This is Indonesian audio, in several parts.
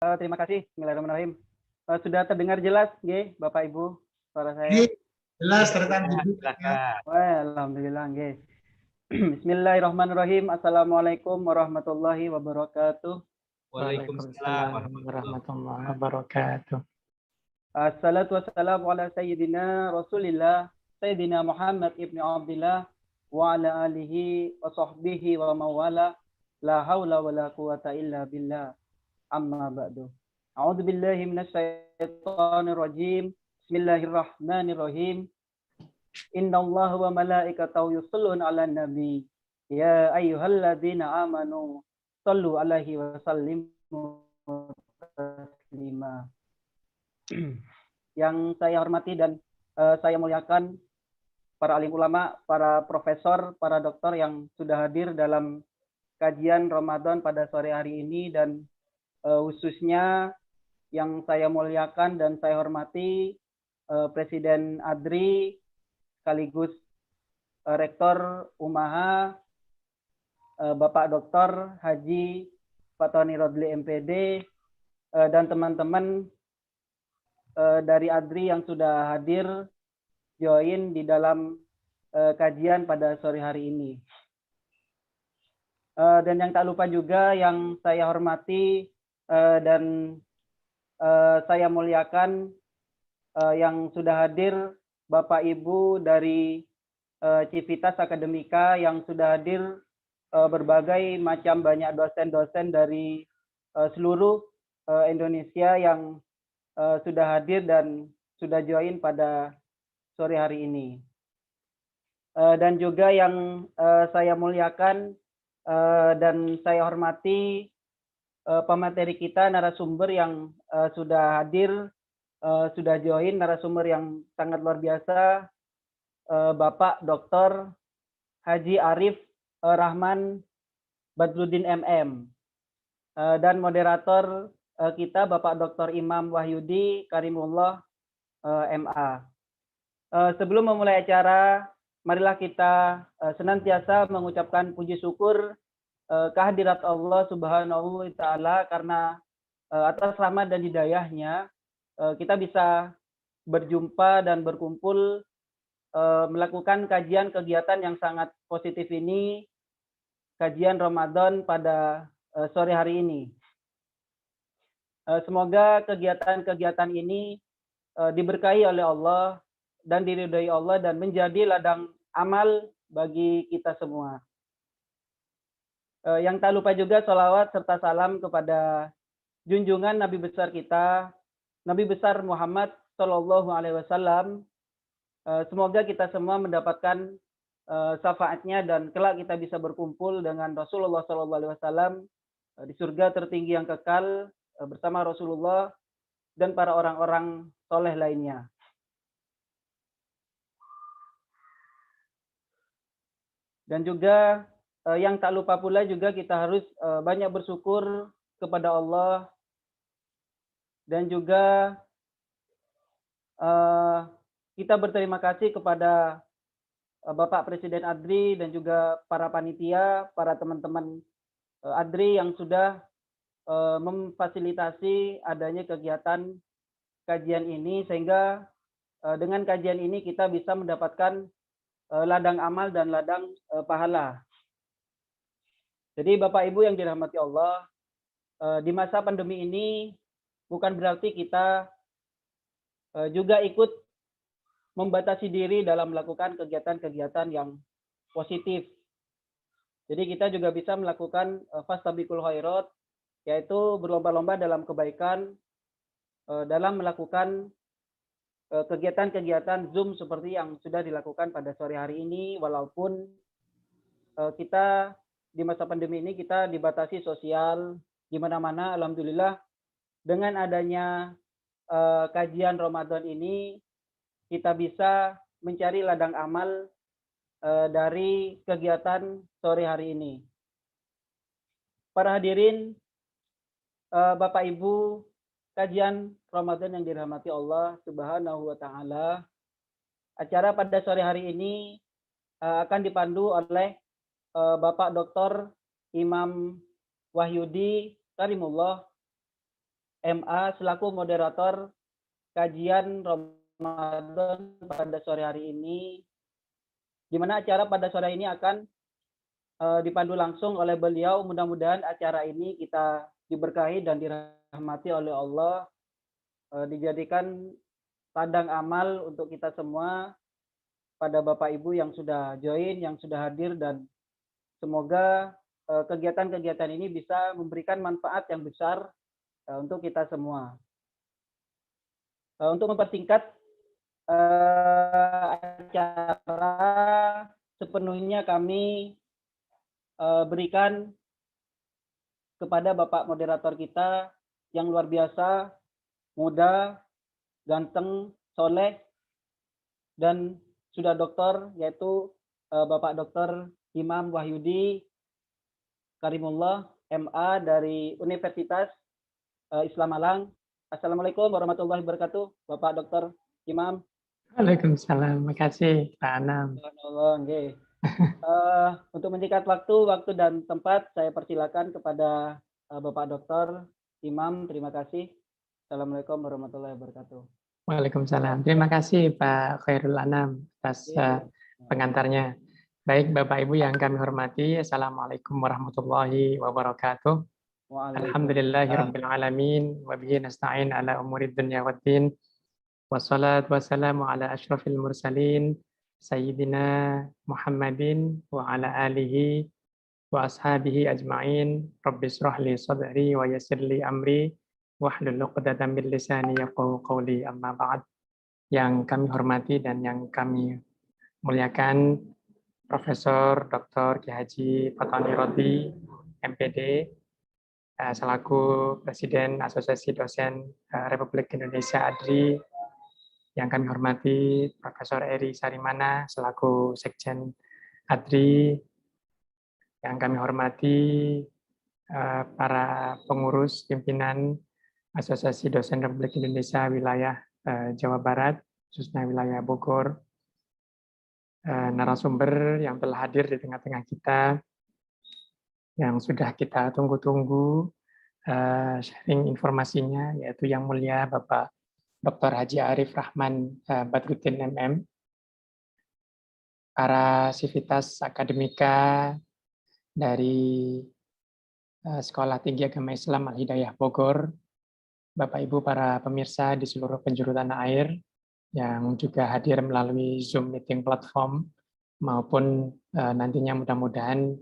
Terima kasih. Bismillahirrahmanirrahim. Sudah terdengar jelas, nggih, Bapak Ibu, suara saya? Jelas tertanda juga. Alhamdulillah, nggih. Bismillahirrahmanirrahim. Assalamualaikum warahmatullahi wabarakatuh. Waalaikumsalam warahmatullahi wabarakatuh. Assalatu wassalamu ala sayyidina Rasulillah, Sayyidina Muhammad ibni Abdillah, wa ala alihi wa sahbihi wa mawala, la hawla wa la quwata illa billah, amma ba'du. A'udzu billahi minasyaitonir rajim. Bismillahirrahmanirrahim. Innallaha wa malaikatahu yusholluna 'alan nabi. Ya ayyuhalladzina amanu shallu 'alaihi wa sallimu taslima. Yang saya hormati dan saya muliakan para alim ulama, para profesor, para doktor yang sudah hadir dalam kajian Ramadan pada sore hari ini, dan khususnya yang saya muliakan dan saya hormati Presiden ADRI sekaligus Rektor UMAHA, Bapak Dr. Haji Fatoni Rodli MPD, dan teman-teman dari ADRI yang sudah hadir join di dalam kajian pada sore hari ini. Dan yang tak lupa juga yang saya hormati dan saya muliakan yang sudah hadir Bapak Ibu dari Civitas Akademika yang sudah hadir, berbagai macam banyak dosen-dosen dari seluruh Indonesia yang sudah hadir dan sudah join pada sore hari ini. Dan juga yang saya muliakan dan saya hormati pemateri kita, narasumber yang sudah hadir, sudah join, narasumber yang sangat luar biasa, Bapak Dr. Haji Arif Rahman Badruddin MM, dan moderator kita Bapak Dr. Imam Wahyudi Karimullah MA. Sebelum memulai acara, marilah kita senantiasa mengucapkan puji syukur kehadirat Allah Subhanahu wa Ta'ala, karena atas rahmat dan hidayahnya kita bisa berjumpa dan berkumpul melakukan kajian kegiatan yang sangat positif ini, kajian Ramadan pada sore hari ini. Semoga kegiatan-kegiatan ini diberkahi oleh Allah dan diridhai Allah dan menjadi ladang amal bagi kita semua. Yang tak lupa juga sholawat serta salam kepada junjungan Nabi besar kita, Nabi besar Muhammad Shallallahu Alaihi Wasallam. Semoga kita semua mendapatkan syafaatnya dan kelak kita bisa berkumpul dengan Rasulullah Shallallahu Alaihi Wasallam di surga tertinggi yang kekal bersama Rasulullah dan para orang-orang soleh lainnya. Dan juga yang tak lupa pula juga kita harus banyak bersyukur kepada Allah, dan juga kita berterima kasih kepada Bapak Presiden ADRI dan juga para panitia, para teman-teman ADRI yang sudah memfasilitasi adanya kegiatan kajian ini, sehingga dengan kajian ini kita bisa mendapatkan ladang amal dan ladang pahala. Jadi Bapak Ibu yang dirahmati Allah, di masa pandemi ini bukan berarti kita juga ikut membatasi diri dalam melakukan kegiatan-kegiatan yang positif. Jadi kita juga bisa melakukan fastabiqul khairat, yaitu berlomba-lomba dalam kebaikan, dalam melakukan kegiatan-kegiatan Zoom seperti yang sudah dilakukan pada sore hari ini, walaupun kita di masa pandemi ini kita dibatasi sosial di mana-mana. Alhamdulillah dengan adanya kajian Ramadan ini kita bisa mencari ladang amal dari kegiatan sore hari ini. Para hadirin, Bapak Ibu, kajian Ramadan yang dirahmati Allah Subhanahu wa Ta'ala, acara pada sore hari ini akan dipandu oleh Bapak Dr. Imam Wahyudi Karimullah MA selaku moderator kajian Ramadan pada sore hari ini, di mana acara pada sore ini akan dipandu langsung oleh beliau. Mudah-mudahan acara ini kita diberkahi dan dirahmati oleh Allah, dijadikan ladang amal untuk kita semua, pada Bapak Ibu yang sudah join, yang sudah hadir, dan semoga kegiatan-kegiatan ini bisa memberikan manfaat yang besar untuk kita semua. Untuk mempersingkat acara, sepenuhnya kami berikan kepada Bapak moderator kita yang luar biasa, muda, ganteng, soleh, dan sudah doktor, yaitu Bapak Dr. Imam Wahyudi Karimullah, MA dari Universitas Islam Malang. Assalamualaikum warahmatullahi wabarakatuh, Bapak Dr. Imam. Waalaikumsalam. Terima kasih, Pak Anam. Untuk menyingkat waktu dan tempat, saya persilakan kepada Bapak Dr. Imam. Terima kasih. Assalamualaikum warahmatullahi wabarakatuh. Waalaikumsalam. Terima kasih Pak Khairul Anam atas pengantarnya. Baik Bapak Ibu yang kami hormati, Assalamualaikum warahmatullahi wabarakatuh. Alhamdulillahirabbil alamin wa bihi nasta'in ala umurid dunya waddin. Wassalatu wassalamu ala asyrafil mursalin sayyidina Muhammadin wa ala alihi wa ashabihi ajma'in. Rabbis shrah li sadri wa yassir li amri wahlul 'uqdatam min lisani yafqahu qawli, amma ba'd. Yang kami hormati dan yang kami muliakan Profesor Dr. Ki Haji Fatoni Rodi, MPD, selaku Presiden Asosiasi Dosen Republik Indonesia ADRI. Yang kami hormati Profesor Eri Sarimana selaku Sekjen ADRI. Yang kami hormati para pengurus pimpinan Asosiasi Dosen Republik Indonesia wilayah Jawa Barat, khususnya wilayah Bogor, narasumber yang telah hadir di tengah-tengah kita, yang sudah kita tunggu-tunggu sharing informasinya, yaitu yang mulia Bapak Dr. Haji Arif Rahman Badruddin MM, para sivitas akademika dari Sekolah Tinggi Agama Islam Al-Hidayah Bogor, Bapak Ibu para pemirsa di seluruh penjuru tanah air yang juga hadir melalui Zoom meeting platform maupun nantinya mudah-mudahan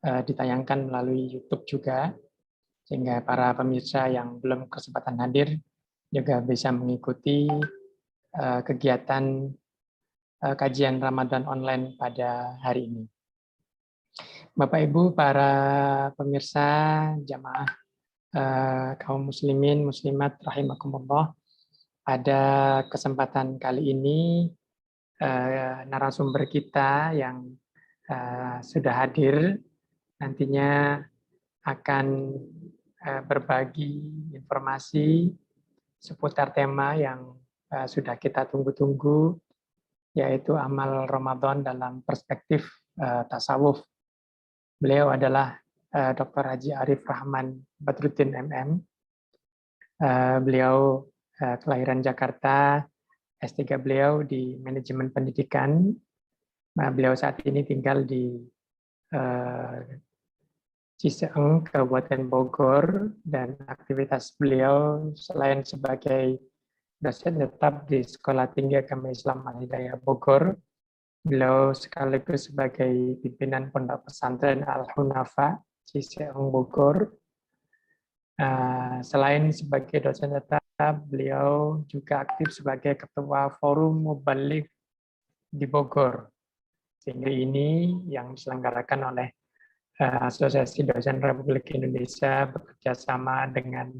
ditayangkan melalui YouTube juga, sehingga para pemirsa yang belum kesempatan hadir juga bisa mengikuti kegiatan kajian Ramadan online pada hari ini. Bapak Ibu para pemirsa jamaah kaum muslimin muslimat rahimakumullah, pada kesempatan kali ini narasumber kita yang sudah hadir nantinya akan berbagi informasi seputar tema yang sudah kita tunggu-tunggu, yaitu amal Ramadan dalam perspektif tasawuf. Beliau adalah Dr. Haji Arif Rahman Badruddin MM. Beliau kelahiran Jakarta, S3 beliau di manajemen pendidikan. Beliau saat ini tinggal di Ciseeng, Kabupaten Bogor, dan aktivitas beliau selain sebagai dosen tetap di Sekolah Tinggi Agama Islam Al-Hidayah Bogor, beliau sekaligus sebagai pimpinan Pondok Pesantren Al-Hunafa Ciseeng Bogor. Selain sebagai dosen tetap, beliau juga aktif sebagai Ketua Forum Mubalik di Bogor. Sehingga ini yang diselenggarakan oleh Asosiasi Dosen Republik Indonesia bekerja sama dengan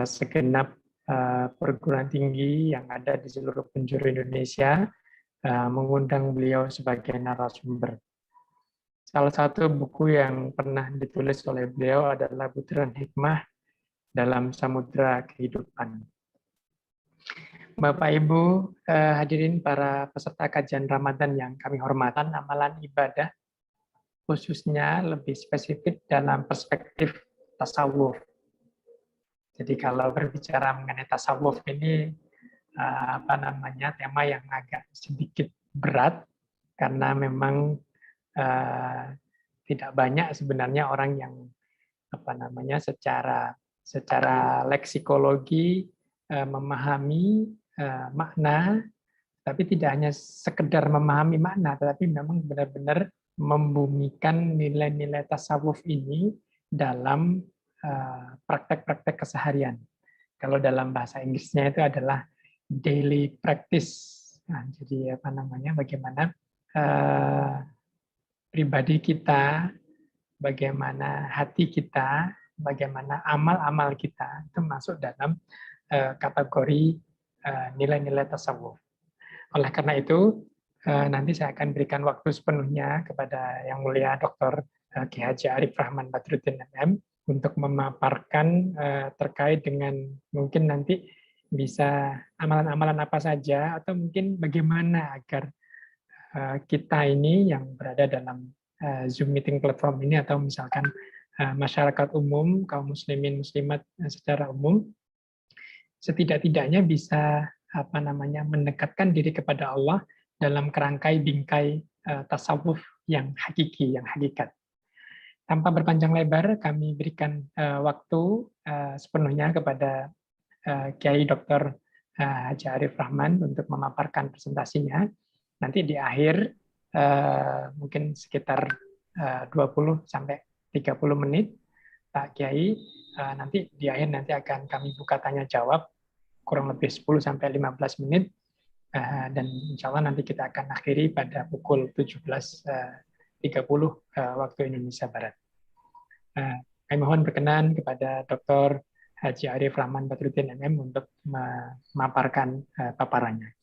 segenap perguruan tinggi yang ada di seluruh penjuru Indonesia, mengundang beliau sebagai narasumber. Salah satu buku yang pernah ditulis oleh beliau adalah Butiran Hikmah dalam Samudra Kehidupan. Bapak Ibu hadirin para peserta kajian Ramadan yang kami hormati, amalan ibadah khususnya lebih spesifik dalam perspektif tasawuf. Jadi kalau berbicara mengenai tasawuf ini tema yang agak sedikit berat karena memang tidak banyak sebenarnya orang yang secara leksikologi memahami makna, tapi tidak hanya sekedar memahami makna, tetapi memang benar-benar membumikan nilai-nilai tasawuf ini dalam praktek-praktek keseharian. Kalau dalam bahasa Inggrisnya itu adalah daily practice. Nah, jadi bagaimana pribadi kita, bagaimana hati kita, bagaimana amal-amal kita itu masuk dalam kategori nilai-nilai tasawuf. Oleh karena itu, nanti saya akan berikan waktu sepenuhnya kepada Yang Mulia Dr. Ki Haji Arif Rahman Badruddin MM untuk memaparkan terkait dengan mungkin nanti bisa amalan-amalan apa saja, atau mungkin bagaimana agar kita ini yang berada dalam Zoom meeting platform ini, atau misalkan masyarakat umum, kaum muslimin muslimat secara umum, setidak-tidaknya bisa mendekatkan diri kepada Allah dalam kerangkai bingkai tasawuf yang hakiki, yang hakikat. Tanpa berpanjang lebar, kami berikan waktu sepenuhnya kepada Kiai Dr. Haji Arif Rahman untuk memaparkan presentasinya. Nanti di akhir mungkin sekitar 20 sampai 30 menit, Pak Kiai, nanti di akhir akan kami buka tanya jawab kurang lebih 10 sampai 15 menit, dan insya Allah nanti kita akan akhiri pada pukul 17.30 waktu Indonesia Barat. Kami mohon berkenan kepada Dr. Haji Arif Rahman Badruddin MM untuk memaparkan paparannya.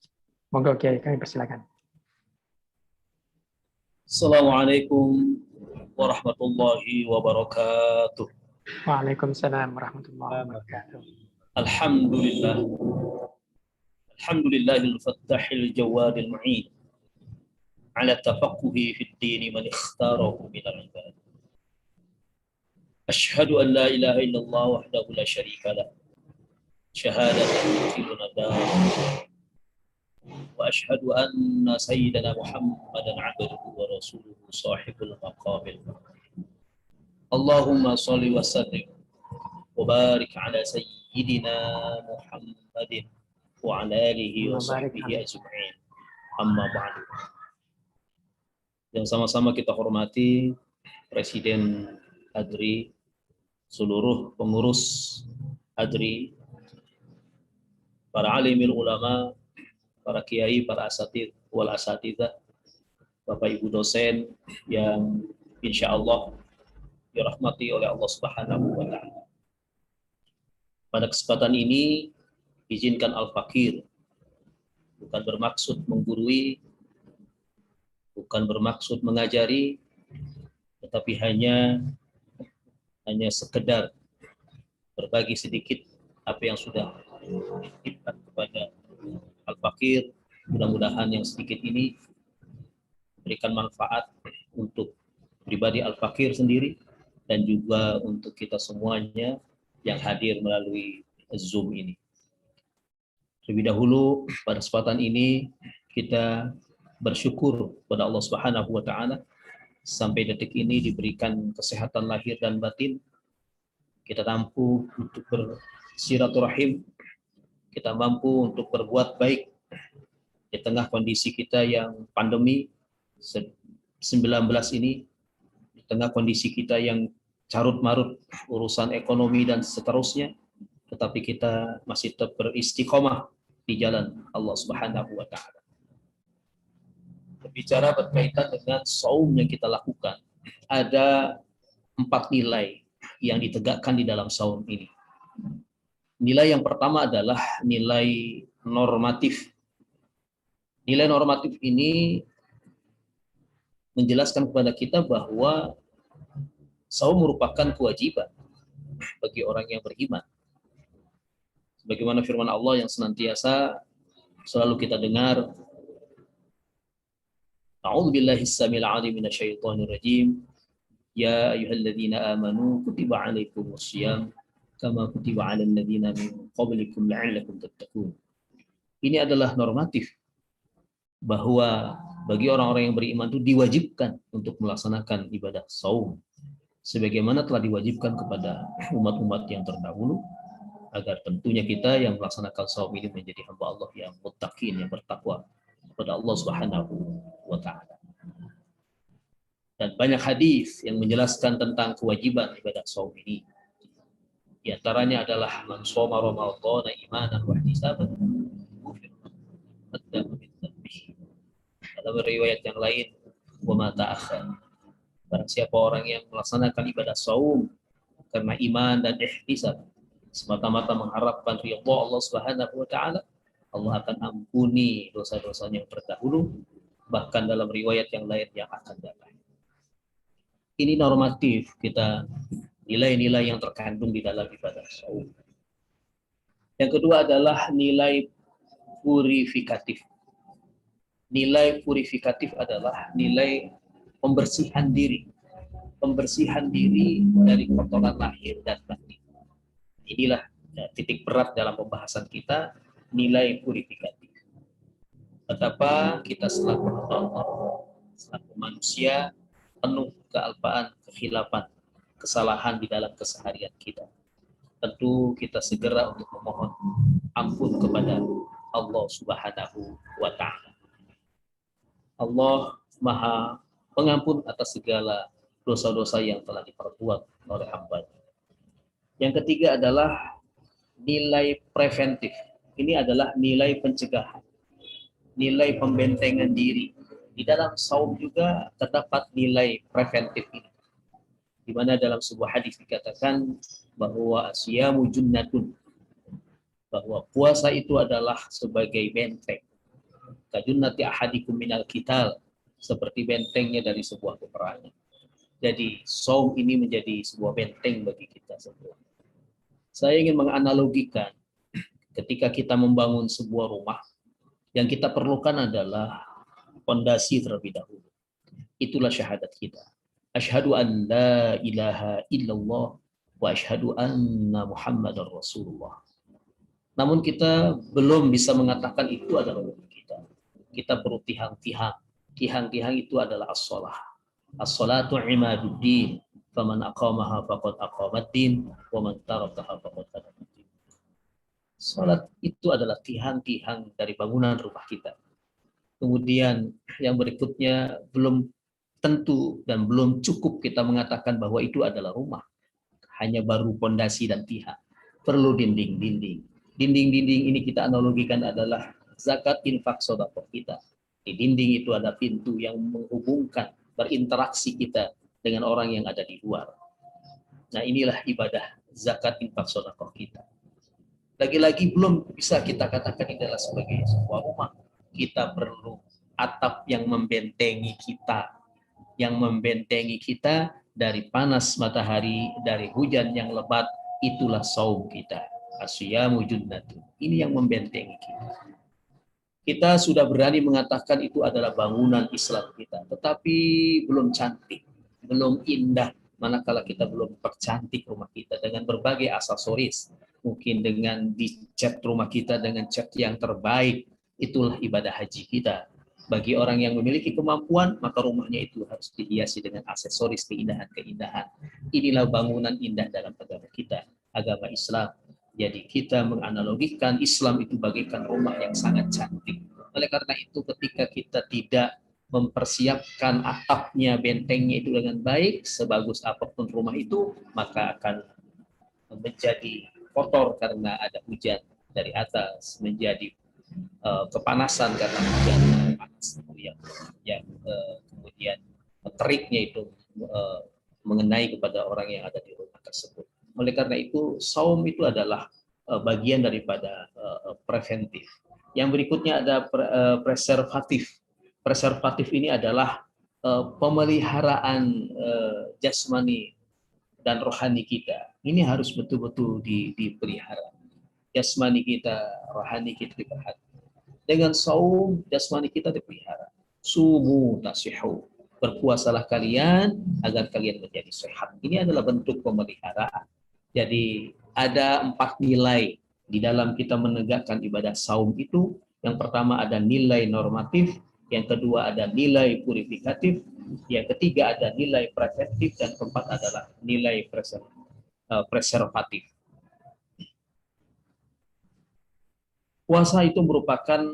Monggo Kiai, kami persilakan. Assalamualaikum warahmatullahi wabarakatuh. Waalaikumsalam warahmatullahi wabarakatuh. Alhamdulillah. Alhamdulillahil fattahil jawadil mu'in ala tafaqquhi fid din man ikhtarahu minal ibad. Ashhadu an la ilaha illallah wahdahu la syarika lah. Syahadatan tuqiluna dar. Wa ashhadu anna sayyidana Muhammadan abduhu wa rasuluhu sahibul maqamil. Allahumma shalli wa sallim wa barik ala sayyidina Muhammadin wa ala alihi wa sahbihi ajma'in. Amma ba'du. Yang sama-sama kita hormati Presiden ADRI, seluruh pengurus ADRI, para alimil ulama, para kiai, para asatidz wal asatidzah, Bapak Ibu dosen yang insya Allah dirahmati oleh Allah Subhanahu wa Ta'ala. Pada kesempatan ini izinkan Al-Fakir bukan bermaksud menggurui, bukan bermaksud mengajari, tetapi hanya sekedar berbagi sedikit apa yang sudah dititipkan kepada Al-Fakir. Mudah-mudahan yang sedikit ini berikan manfaat untuk pribadi Al-Fakir sendiri dan juga untuk kita semuanya yang hadir melalui Zoom ini. Terlebih dahulu pada kesempatan ini kita bersyukur kepada Allah Subhanahu wa Ta'ala sampai detik ini diberikan kesehatan lahir dan batin. Kita mampu untuk bersilaturahim, kita mampu untuk berbuat baik di tengah kondisi kita yang pandemi 19 ini, di tengah kondisi kita yang carut-marut urusan ekonomi dan seterusnya, tetapi kita masih tetap beristiqomah di jalan Allah Subhanahu wa Ta'ala. Berbicara berkaitan dengan saum yang kita lakukan, ada 4 nilai yang ditegakkan di dalam saum ini. Nilai yang pertama adalah nilai normatif. Nilai normatif ini menjelaskan kepada kita bahwa saum merupakan kewajiban bagi orang yang beriman. Sebagaimana firman Allah yang senantiasa selalu kita dengar, A'udzubillahi as-samil 'alim minasyaitonir rajim. Ya ayyuhalladzina amanu kutiba 'alaikumus syiyam kama kutiba 'alal ladzina min qablikum la'allakum tattaqun. Ini adalah normatif bahwa bagi orang-orang yang beriman itu diwajibkan untuk melaksanakan ibadah saum sebagaimana telah diwajibkan kepada umat-umat yang terdahulu, agar tentunya kita yang melaksanakan saum ini menjadi hamba Allah yang muttaqin, yang bertakwa kepada Allah Subhanahu wa taala. Dan banyak hadis yang menjelaskan tentang kewajiban ibadah saum ini. Di antaranya adalah man shoma ramadhana imanan wa ihtisaban dalam riwayat yang lain, wa ma ta'akhkhar. Barang siapa orang yang melaksanakan ibadah saum karena iman dan ihtisab, semata-mata mengharapkan ridha Allah Subhanahu wa taala, Allah akan ampuni dosa-dosanya yang terdahulu, bahkan dalam riwayat yang lain yang akan datang. Ini normatif kita, nilai-nilai yang terkandung di dalam ibadah saum. Yang kedua adalah nilai purifikatif. Nilai purifikatif adalah nilai pembersihan diri dari kotoran lahir dan batin. Inilah titik berat dalam pembahasan kita, nilai purifikatif. Betapa kita selaku Allah, selaku manusia penuh kealpaan, kekhilafan, kesalahan di dalam keseharian kita. Tentu kita segera untuk memohon ampun kepada Allah Subhanahu wa taala. Allah Maha Pengampun atas segala dosa-dosa yang telah diperbuat oleh hamba-Nya. Yang ketiga adalah nilai preventif. Ini adalah nilai pencegahan, nilai pembentengan diri. Di dalam saum juga terdapat nilai preventif ini. Di mana dalam sebuah hadis dikatakan bahwa asyamu junnatun, bahwa puasa itu adalah sebagai benteng. Kajunnati ahadikum minal qital, seperti bentengnya dari sebuah peperangan. Jadi saum ini menjadi sebuah benteng bagi kita semua. Saya ingin menganalogikan ketika kita membangun sebuah rumah, yang kita perlukan adalah fondasi terlebih dahulu. Itulah syahadat kita. Asyhadu an la ilaha illallah wa asyhadu anna Muhammadar Rasulullah. Namun kita belum bisa mengatakan itu adalah wujud kita. Kita perlu tihang-tihang. Tihang-tihang itu adalah as-shalah. As-shalatu imaduddin. Faman aqamaha faqad aqamaddin wa man tarakaha faqad tarakaddin. Salat itu adalah tihang-tihang dari bangunan rumah kita. Kemudian yang berikutnya belum tentu dan belum cukup kita mengatakan bahwa itu adalah rumah. Hanya baru pondasi dan tihang. Perlu dinding-dinding. Dinding-dinding ini kita analogikan adalah zakat, infak, sedekah kita. Di dinding itu ada pintu yang menghubungkan, berinteraksi kita dengan orang yang ada di luar. Nah, inilah ibadah zakat, infak, sedekah kita. Lagi-lagi belum bisa kita katakan ini adalah sebagai sebuah rumah. Kita perlu atap yang membentengi kita dari panas matahari, dari hujan yang lebat. Itulah saum kita. Asyamu junnatun. Ini yang membentengi kita. Kita sudah berani mengatakan itu adalah bangunan Islam kita, tetapi belum cantik, belum indah, manakala kita belum percantik rumah kita dengan berbagai aksesoris, mungkin dengan dicat rumah kita dengan cat yang terbaik. Itulah ibadah haji kita. Bagi orang yang memiliki kemampuan, maka rumahnya itu harus dihiasi dengan aksesoris keindahan-keindahan. Inilah bangunan indah dalam agama kita, agama Islam. Jadi kita menganalogikan Islam itu bagaikan rumah yang sangat cantik. Oleh karena itu ketika kita tidak mempersiapkan atapnya, bentengnya itu dengan baik, sebagus apapun rumah itu, maka akan menjadi kotor karena ada hujan dari atas, menjadi kepanasan karena hujan panas yang kemudian teriknya itu mengenai kepada orang yang ada di rumah tersebut. Oleh karena itu, saum itu adalah bagian daripada preventif. Yang berikutnya ada preservatif. Preservatif ini adalah pemeliharaan jasmani dan rohani kita. Ini harus betul-betul dipelihara. Jasmani kita, rohani kita dipelihara. Dengan saum, jasmani kita dipelihara. Sumu tasihu. Berpuasalah kalian agar kalian menjadi sehat. Ini adalah bentuk pemeliharaan. Jadi ada 4 nilai di dalam kita menegakkan ibadah saum itu. Yang pertama ada nilai normatif, yang kedua ada nilai purifikatif, yang ketiga ada nilai preventif, dan keempat adalah nilai preservatif. Puasa itu merupakan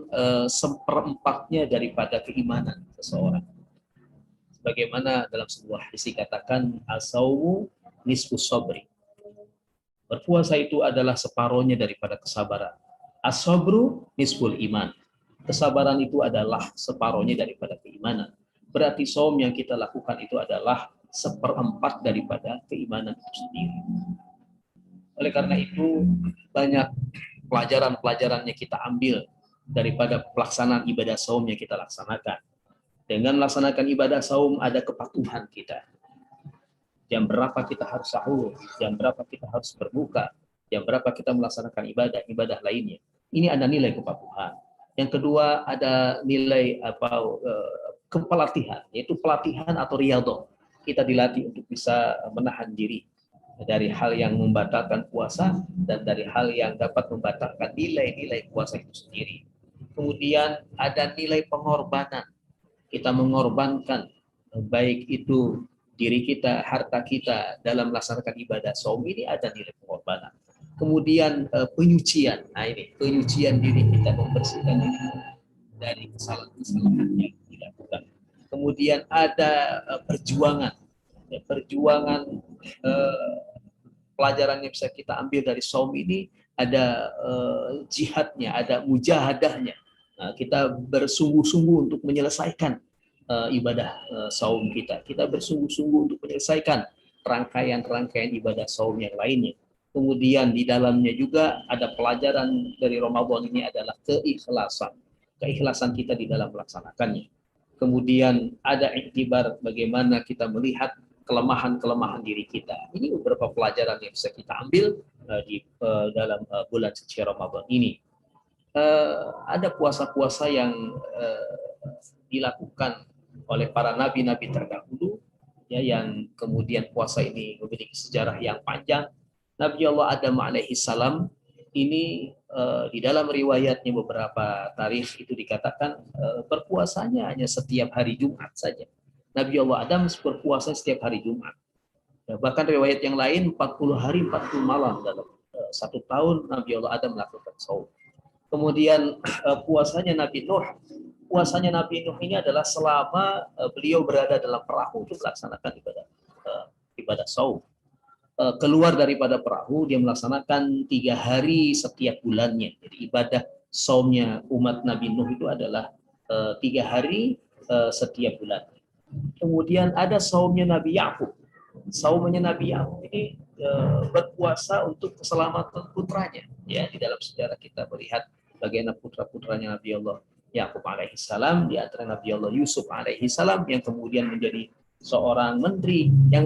seperempatnya daripada keimanan seseorang. Sebagaimana dalam sebuah hadis dikatakan, as-saumu nisfus sabri. Berpuasa itu adalah separohnya daripada kesabaran. As-sabru nisful iman. Kesabaran itu adalah separohnya daripada keimanan. Berarti saum yang kita lakukan itu adalah seperempat daripada keimanan itu sendiri. Oleh karena itu, banyak pelajaran-pelajarannya kita ambil daripada pelaksanaan ibadah saum yang kita laksanakan. Dengan melaksanakan ibadah saum ada kepatuhan kita. Jam berapa kita harus sahur, jam berapa kita harus berbuka, jam berapa kita melaksanakan ibadah lainnya. Ini ada nilai kepatuhan. Yang kedua ada nilai kepelatihan, yaitu pelatihan atau riyadhah. Kita dilatih untuk bisa menahan diri dari hal yang membatalkan puasa dan dari hal yang dapat membatalkan nilai-nilai puasa itu sendiri. Kemudian ada nilai pengorbanan. Kita mengorbankan baik itu diri kita, harta kita dalam melaksanakan ibadah saum, ini ada nilai pengorbanan. Kemudian penyucian. Nah ini penyucian diri kita, membersihkan diri dari kesalahan-kesalahan yang dilakukan. Kemudian ada perjuangan. Ya, perjuangan pelajaran yang bisa kita ambil dari saum ini ada jihadnya, ada mujahadahnya. Nah, kita bersungguh-sungguh untuk menyelesaikan ibadah saum kita. Kita bersungguh-sungguh untuk menyelesaikan rangkaian-rangkaian ibadah saum yang lainnya. Kemudian di dalamnya juga ada pelajaran dari Ramadan ini adalah keikhlasan. Keikhlasan kita di dalam melaksanakannya. Kemudian ada iktibar bagaimana kita melihat kelemahan-kelemahan diri kita. Ini beberapa pelajaran yang bisa kita ambil di dalam bulan suci Ramadan ini. Ada puasa-puasa yang dilakukan oleh para nabi-nabi terdahulu, ya, yang kemudian puasa ini memiliki sejarah yang panjang. Nabi Allah Adam alaihi salam ini di dalam riwayatnya beberapa tarikh itu dikatakan berpuasanya hanya setiap hari Jumat saja. Nabi Allah Adam berpuasa setiap hari Jumat. Bahkan riwayat yang lain 40 hari 40 malam dalam 1 tahun Nabi Allah Adam melakukan saum. Kemudian puasanya Nabi Nuh. Puasanya Nabi Nuh ini adalah selama beliau berada dalam perahu untuk melaksanakan ibadah saum. Keluar daripada perahu, dia melaksanakan 3 hari setiap bulannya. Jadi ibadah saumnya umat Nabi Nuh itu adalah 3 hari setiap bulan. Kemudian ada saumnya Nabi Yakub. Saumnya Nabi Yakub ini berpuasa untuk keselamatan putranya. Ya, di dalam sejarah kita melihat bagaimana putra-putranya Nabi Allah Yakub alaihissalam, di antara Nabi Allah Yusuf alaihissalam yang kemudian menjadi seorang menteri yang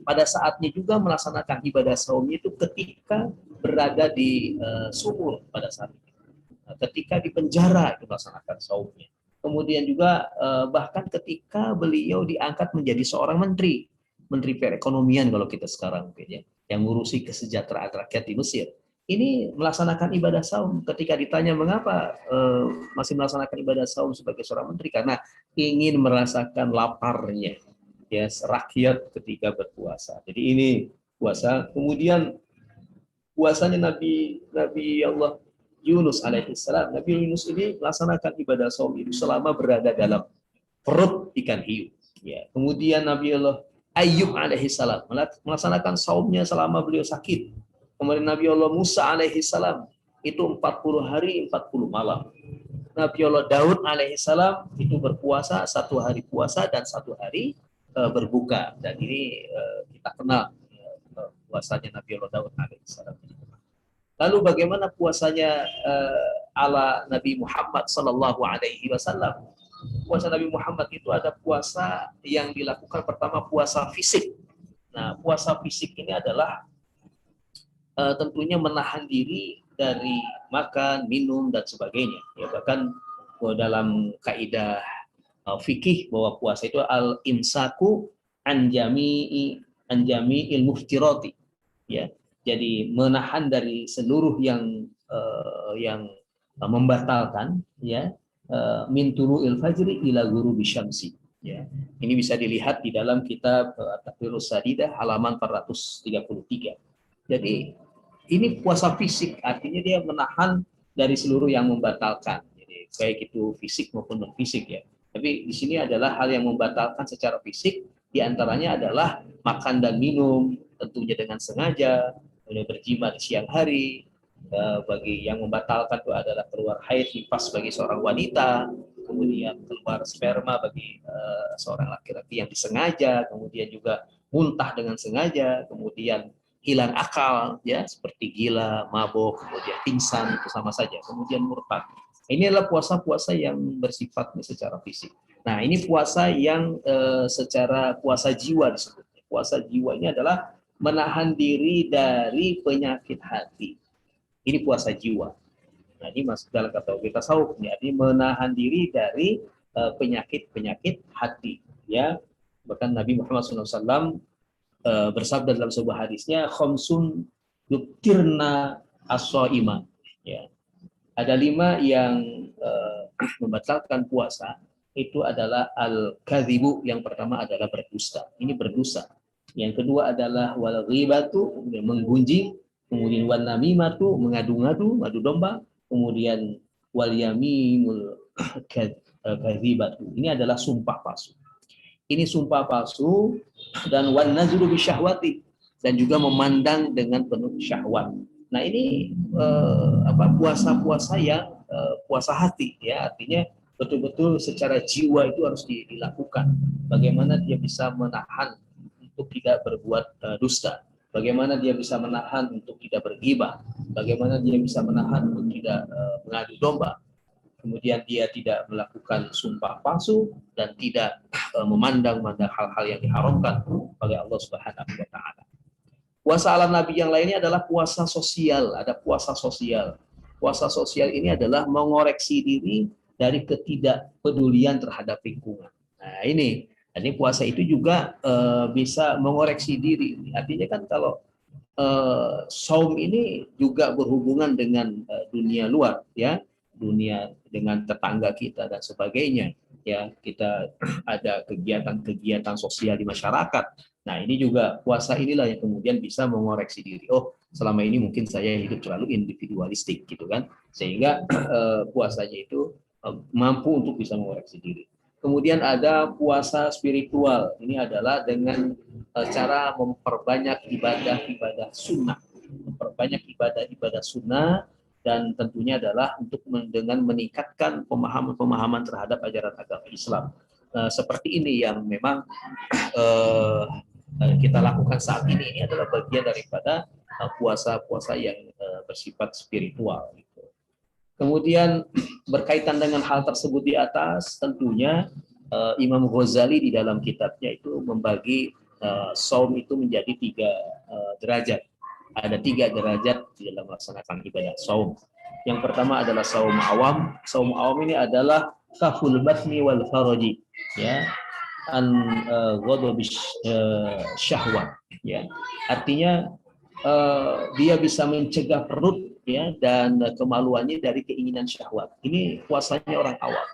pada saatnya juga melaksanakan ibadah saumnya itu ketika berada di sumur pada saat itu. Ketika di penjara itu melaksanakan saumnya. Kemudian juga bahkan ketika beliau diangkat menjadi seorang menteri perekonomian kalau kita sekarang mungkin ya, yang ngurusi kesejahteraan rakyat di Mesir. Ini melaksanakan ibadah saum. Ketika ditanya mengapa masih melaksanakan ibadah saum sebagai seorang menteri, karena ingin merasakan laparnya ya rakyat ketika berpuasa. Jadi ini puasa. Kemudian puasanya Nabi Allah Yunus alaihissalam. Nabi Yunus ini melaksanakan ibadah saum itu selama berada dalam perut ikan hiu. Ya. Kemudian Nabi Allah Ayyub alaihissalam melaksanakan saumnya selama beliau sakit. Kemudian Nabi Allah Musa alaihissalam itu 40 hari 40 malam. Nabi Allah Daud alaihissalam itu berpuasa 1 hari puasa dan 1 hari berbuka. Dan ini kita kenal puasanya Nabi Allah Daud alaihissalam. Lalu bagaimana puasanya ala Nabi Muhammad sallallahu alaihi wasallam? Puasa Nabi Muhammad itu ada puasa yang dilakukan pertama puasa fisik. Nah, puasa fisik ini adalah tentunya menahan diri dari makan, minum dan sebagainya. Ya, bahkan dalam kaidah fikih bahwa puasa itu al-imsaku an jami'il muftirati. Ya, Jadi menahan dari seluruh yang membatalkan, ya, min tulu'il fajri ila ghurubi syamsi. Ya, ini bisa dilihat di dalam kitab At-Taqrirus Sadidah halaman 433. Jadi ini puasa fisik, artinya dia menahan dari seluruh yang membatalkan. Jadi baik itu fisik maupun non fisik ya. Tapi di sini adalah hal yang membatalkan secara fisik, diantaranya adalah makan dan minum tentunya dengan sengaja, kemudian berjima di siang hari. Bagi yang membatalkan itu adalah keluar haid nifas bagi seorang wanita, kemudian keluar sperma bagi seorang laki-laki yang disengaja, kemudian juga muntah dengan sengaja, kemudian hilang akal, ya, seperti gila, mabuk, kemudian pingsan, itu sama saja, kemudian murtad. Ini adalah puasa-puasa yang bersifatnya secara fisik. Nah, ini puasa yang secara puasa jiwa disebutnya. Puasa jiwa ini adalah menahan diri dari penyakit hati. Ini puasa jiwa. Nah, ini masuk dalam kategori tasawuf, artinya menahan diri dari penyakit-penyakit hati. Ya, bahkan Nabi Muhammad SAW bersabda dalam sebuah hadisnya, khamsun yuktirna as-shaima. Ya, ada 5 yang membatalkan puasa. Itu adalah al-kadzibu, yang pertama adalah berdusta. Ini berdosa. Yang kedua adalah wal ghibatu, menggunjing. Kemudian wan namimatu, mengadu-ngadu, madu domba. Kemudian wal yaminul kadzibatu. Ini adalah sumpah palsu. Ini sumpah palsu, dan wan nazru bisyahwati, dan juga memandang dengan penuh syahwat. Nah, ini puasa-puasa yang puasa hati, ya, artinya betul-betul secara jiwa itu harus dilakukan. Bagaimana dia bisa menahan untuk tidak berbuat dusta, bagaimana dia bisa menahan untuk tidak berghibah, bagaimana dia bisa menahan untuk tidak mengadu domba, kemudian dia tidak melakukan sumpah palsu dan tidak memandang hal-hal yang diharamkan oleh Allah Subhanahu wa taala. Puasa ala Nabi yang lainnya adalah puasa sosial, ada puasa sosial. Puasa sosial ini adalah mengoreksi diri dari ketidakpedulian terhadap lingkungan. Nah, ini puasa itu juga bisa mengoreksi diri. Artinya kan kalau saum ini juga berhubungan dengan dunia luar, ya, dunia dengan tetangga kita dan sebagainya, ya, kita ada kegiatan-kegiatan sosial di masyarakat. Nah, ini juga puasa inilah yang kemudian bisa mengoreksi diri. Oh, selama ini mungkin saya hidup terlalu individualistik gitu kan, sehingga puasanya itu mampu untuk bisa mengoreksi diri. Kemudian ada puasa spiritual. Ini adalah dengan cara memperbanyak ibadah-ibadah sunnah, memperbanyak ibadah-ibadah sunnah, dan tentunya adalah untuk dengan meningkatkan pemahaman-pemahaman terhadap ajaran agama Islam. Seperti ini yang memang kita lakukan saat ini adalah bagian daripada puasa-puasa yang bersifat spiritual. Kemudian berkaitan dengan hal tersebut di atas, tentunya Imam Ghazali di dalam kitabnya itu membagi saum itu menjadi 3 derajat. Ada 3 derajat di dalam melaksanakan ibadah saum. Yang pertama adalah saum awam. Saum awam ini adalah kaful batni wal faraji, ya, an ghadabi syahwat, ya. Artinya dia bisa mencegah perut, ya, dan kemaluannya dari keinginan syahwat. Ini puasanya orang awam.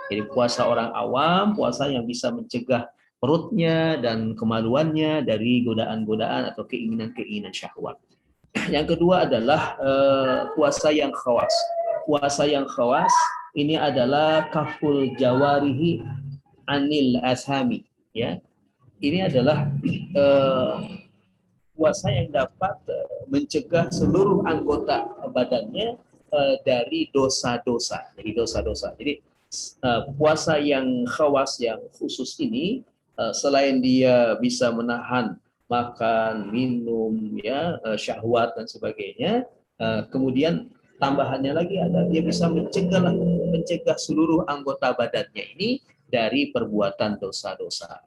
Jadi puasa orang awam, puasa yang bisa mencegah perutnya dan kemaluannya dari godaan-godaan atau keinginan-keinginan syahwat. Yang kedua adalah puasa yang khawas. Puasa yang khawas ini adalah kaful jawarihi anil ashami, ya. Ini adalah puasa yang dapat mencegah seluruh anggota badannya dari dosa-dosa. Jadi puasa yang khawas, yang khusus ini, selain dia bisa menahan makan, minum, ya, syahwat dan sebagainya, kemudian tambahannya lagi ada dia bisa mencegah seluruh anggota badannya ini dari perbuatan dosa-dosa.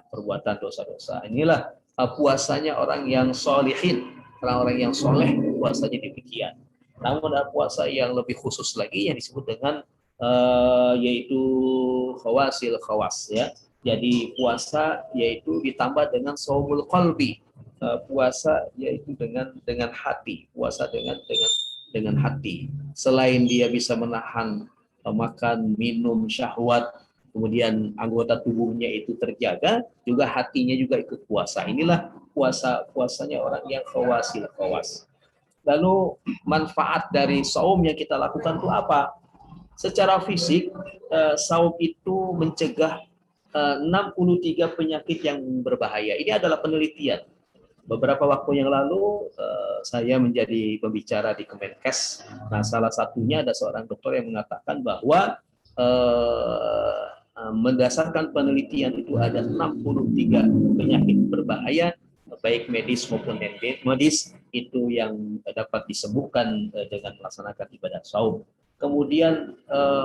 Inilah puasanya orang yang solihin, orang-orang yang soleh, puasanya demikian. Namun ada puasa yang lebih khusus lagi yang disebut dengan yaitu khawasil khawas, ya. Jadi puasa yaitu ditambah dengan saumul qalbi. puasa yaitu dengan hati, puasa dengan hati. Selain dia bisa menahan makan, minum, syahwat, kemudian anggota tubuhnya itu terjaga, juga hatinya juga ikut puasa. Inilah puasanya orang yang khawas. Lalu manfaat dari saum yang kita lakukan itu apa? Secara fisik, saum itu mencegah 63 penyakit yang berbahaya. Ini adalah penelitian. Beberapa waktu yang lalu saya menjadi pembicara di Kemenkes. Nah, salah satunya ada seorang dokter yang mengatakan bahwa berdasarkan penelitian itu ada 63 penyakit berbahaya baik medis maupun medis itu yang dapat disembuhkan dengan melaksanakan ibadah saum. Kemudian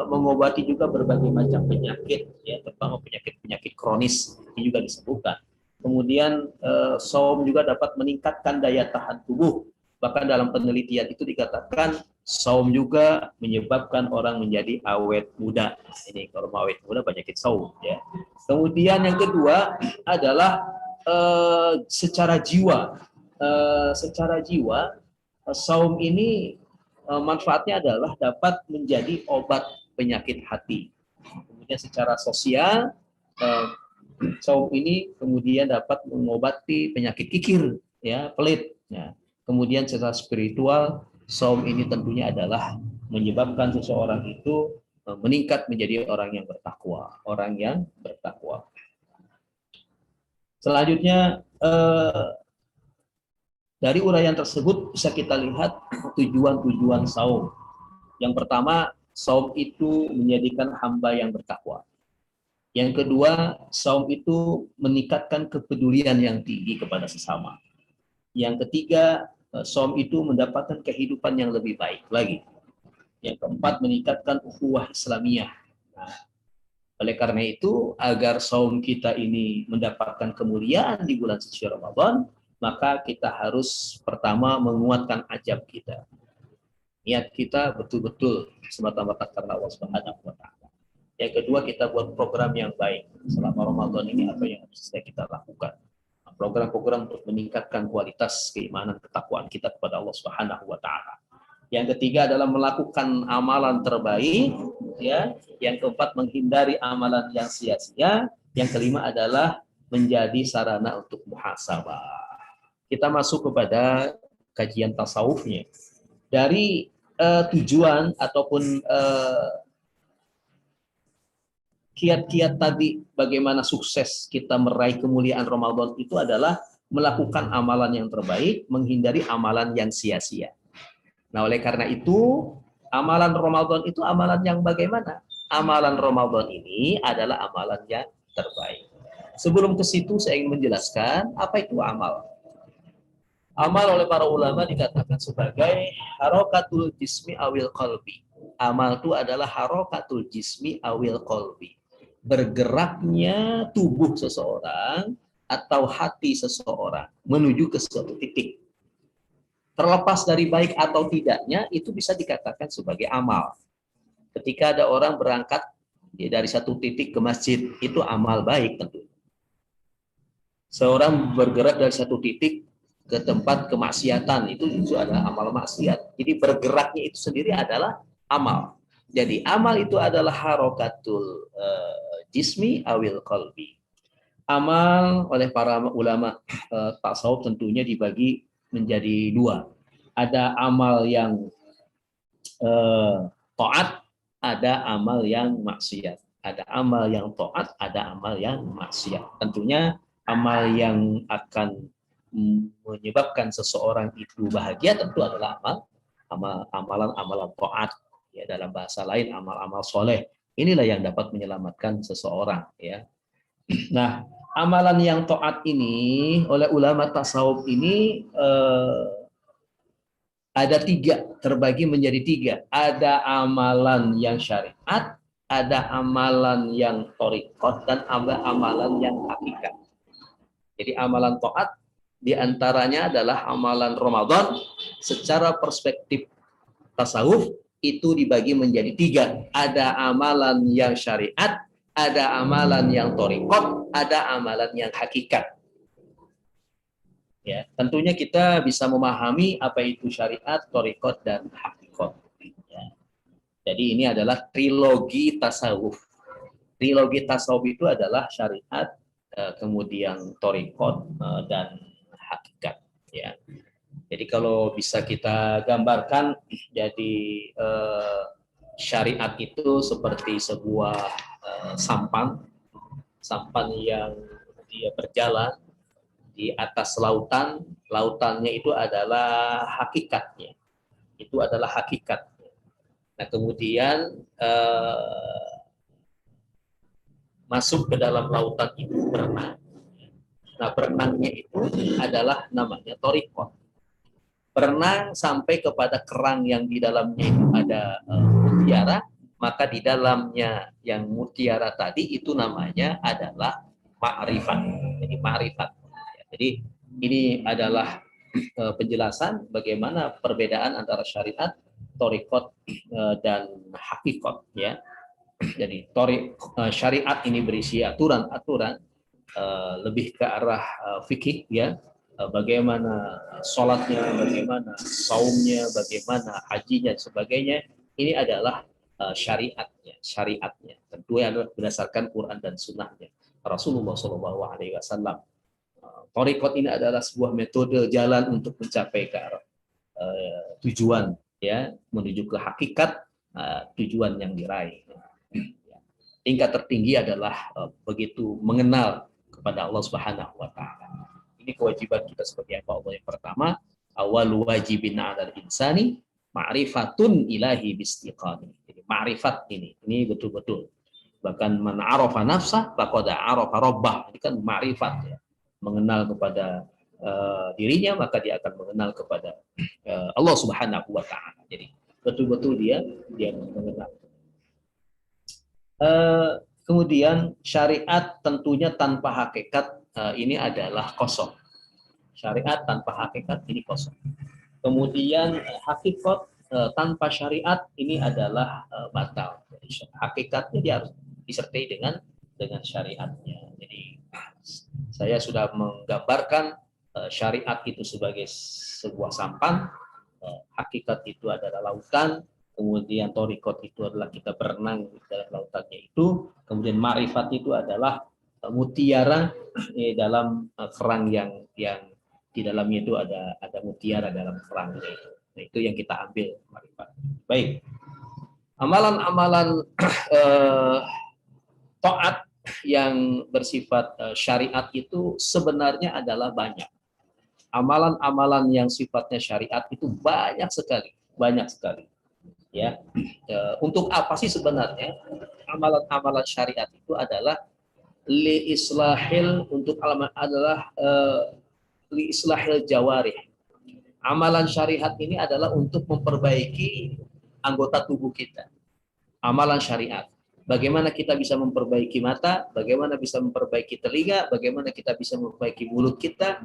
mengobati juga berbagai macam penyakit, ya, terutama penyakit kronis ini juga disembuhkan. Kemudian saum juga dapat meningkatkan daya tahan tubuh. Bahkan dalam penelitian itu dikatakan saum juga menyebabkan orang menjadi awet muda. Ini kalau mau awet muda penyakit saum, ya. Kemudian yang kedua adalah secara jiwa. Saum ini manfaatnya adalah dapat menjadi obat penyakit hati. Kemudian secara sosial, saum ini kemudian dapat mengobati penyakit kikir, ya, pelit. Ya. Kemudian secara spiritual, saum ini tentunya adalah menyebabkan seseorang itu meningkat menjadi orang yang bertakwa. Selanjutnya, dari uraian tersebut bisa kita lihat tujuan-tujuan saum. Yang pertama, saum itu menjadikan hamba yang bertakwa. Yang kedua, saum itu meningkatkan kepedulian yang tinggi kepada sesama. Yang ketiga, saum itu mendapatkan kehidupan yang lebih baik lagi. Yang keempat, meningkatkan ukhuwah Islamiyah. Nah, oleh karena itu, agar saum kita ini mendapatkan kemuliaan di bulan suci Ramadan, maka kita harus pertama menguatkan azab kita. Niat kita betul-betul semata-mata karena Allah Subhanahu wa Ta'ala. Yang kedua, kita buat program yang baik. Selama Ramadan ini apa yang harus kita lakukan? Program-program untuk meningkatkan kualitas keimanan ketakwaan kita kepada Allah Subhanahu wa Ta'ala. Yang ketiga adalah melakukan amalan terbaik, ya. Yang keempat, menghindari amalan yang sia-sia. Yang kelima adalah menjadi sarana untuk muhasabah. Kita masuk kepada kajian tasawufnya. Dari tujuan ataupun kiat-kiat tadi bagaimana sukses kita meraih kemuliaan Ramadan itu adalah melakukan amalan yang terbaik, menghindari amalan yang sia-sia. Nah, oleh karena itu, amalan Ramadan itu amalan yang bagaimana? Amalan Ramadan ini adalah amalan yang terbaik. Sebelum ke situ saya ingin menjelaskan apa itu amal. Amal oleh para ulama dikatakan sebagai harokatul jismi awil qalbi. Amal itu adalah harokatul jismi awil qalbi. Bergeraknya tubuh seseorang atau hati seseorang menuju ke suatu titik. Terlepas dari baik atau tidaknya, itu bisa dikatakan sebagai amal. Ketika ada orang berangkat dari satu titik ke masjid, itu amal baik tentu. Seorang bergerak dari satu titik ke tempat kemaksiatan, itu juga adalah amal maksiat. Jadi bergeraknya itu sendiri adalah amal. Jadi amal itu adalah harokatul jismi awil qalbi. Amal oleh para ulama tasawuf tentunya dibagi menjadi dua. Ada amal yang taat, ada amal yang maksiat. Ada amal yang taat, ada amal yang maksiat. Tentunya amal yang akan menyebabkan seseorang itu bahagia tentu adalah amalan-amalan taat, ya, dalam bahasa lain amal-amal soleh. Inilah yang dapat menyelamatkan seseorang, ya. Nah, amalan yang taat ini oleh ulama tasawuf ini ada tiga, terbagi menjadi tiga. Ada amalan yang syariat, ada amalan yang thariqat, dan ada amalan yang hakikat. Jadi amalan taat diantaranya adalah amalan Ramadan. Secara perspektif tasawuf itu dibagi menjadi tiga. Ada amalan yang syariat, ada amalan yang thariqat, ada amalan yang hakikat. Ya, tentunya kita bisa memahami apa itu syariat, thariqat, dan hakikat. Ya. Jadi ini adalah trilogi tasawuf. Trilogi tasawuf itu adalah syariat, kemudian thariqat, dan hakikat. Ya. Jadi kalau bisa kita gambarkan, jadi syariat itu seperti sebuah sampan yang dia berjalan di atas lautan, lautannya itu adalah hakikatnya. Itu adalah hakikat. Nah, kemudian masuk ke dalam lautan itu berenang. Nah, berenangnya itu adalah namanya thariqat. Berenang sampai kepada kerang yang di dalamnya itu ada mutiara, maka di dalamnya yang mutiara tadi itu namanya adalah ma'rifat. Jadi ma'rifat. Jadi ini adalah penjelasan bagaimana perbedaan antara syariat, thariqat, dan hakikat. Ya. Jadi syariat ini berisi aturan-aturan lebih ke arah fikih, ya. Bagaimana sholatnya, bagaimana saumnya, bagaimana hajinya, dan sebagainya. Ini adalah syariatnya. Tentu adalah berdasarkan Quran dan Sunnahnya Rasulullah SAW. Thariqat ini adalah sebuah metode jalan untuk mencapai ke arah tujuan, ya, menuju ke hakikat tujuan yang diraih. Tingkat tertinggi adalah begitu mengenal kepada Allah Subhanahu wa taala. Ini kewajiban kita seperti apa Allah. Yang pertama, awal wajibin 'alal insani ma'rifatun ilahi bistiqami. Jadi ma'rifat ini betul-betul. Bahkan man 'arafa nafsah faqad 'arafa rabbah. Ini kan ma'rifat, ya. Mengenal kepada dirinya, maka dia akan mengenal kepada Allah Subhanahu wa taala. Jadi betul-betul dia mengenal. Kemudian syariat tentunya tanpa hakikat ini adalah kosong. Syariat tanpa hakikat ini kosong. Kemudian hakikat tanpa syariat ini adalah batal. Jadi, hakikatnya dia harus disertai dengan syariatnya. Jadi saya sudah menggambarkan syariat itu sebagai sebuah sampan, hakikat itu adalah lautan, kemudian thariqat itu adalah kita berenang di dalam lautannya itu, kemudian ma'rifat itu adalah mutiara dalam kerang yang di dalamnya itu ada mutiara dalam kerangnya itu. Nah, itu yang kita ambil ma'rifat. Baik. Amalan-amalan taat yang bersifat syariat itu sebenarnya adalah banyak. Amalan-amalan yang sifatnya syariat itu banyak sekali. Ya, untuk apa sih sebenarnya amalan-amalan syariat itu adalah li islahil jawarih. Amalan syariat ini adalah untuk memperbaiki anggota tubuh kita. Amalan syariat. Bagaimana kita bisa memperbaiki mata, bagaimana bisa memperbaiki telinga, bagaimana kita bisa memperbaiki mulut kita.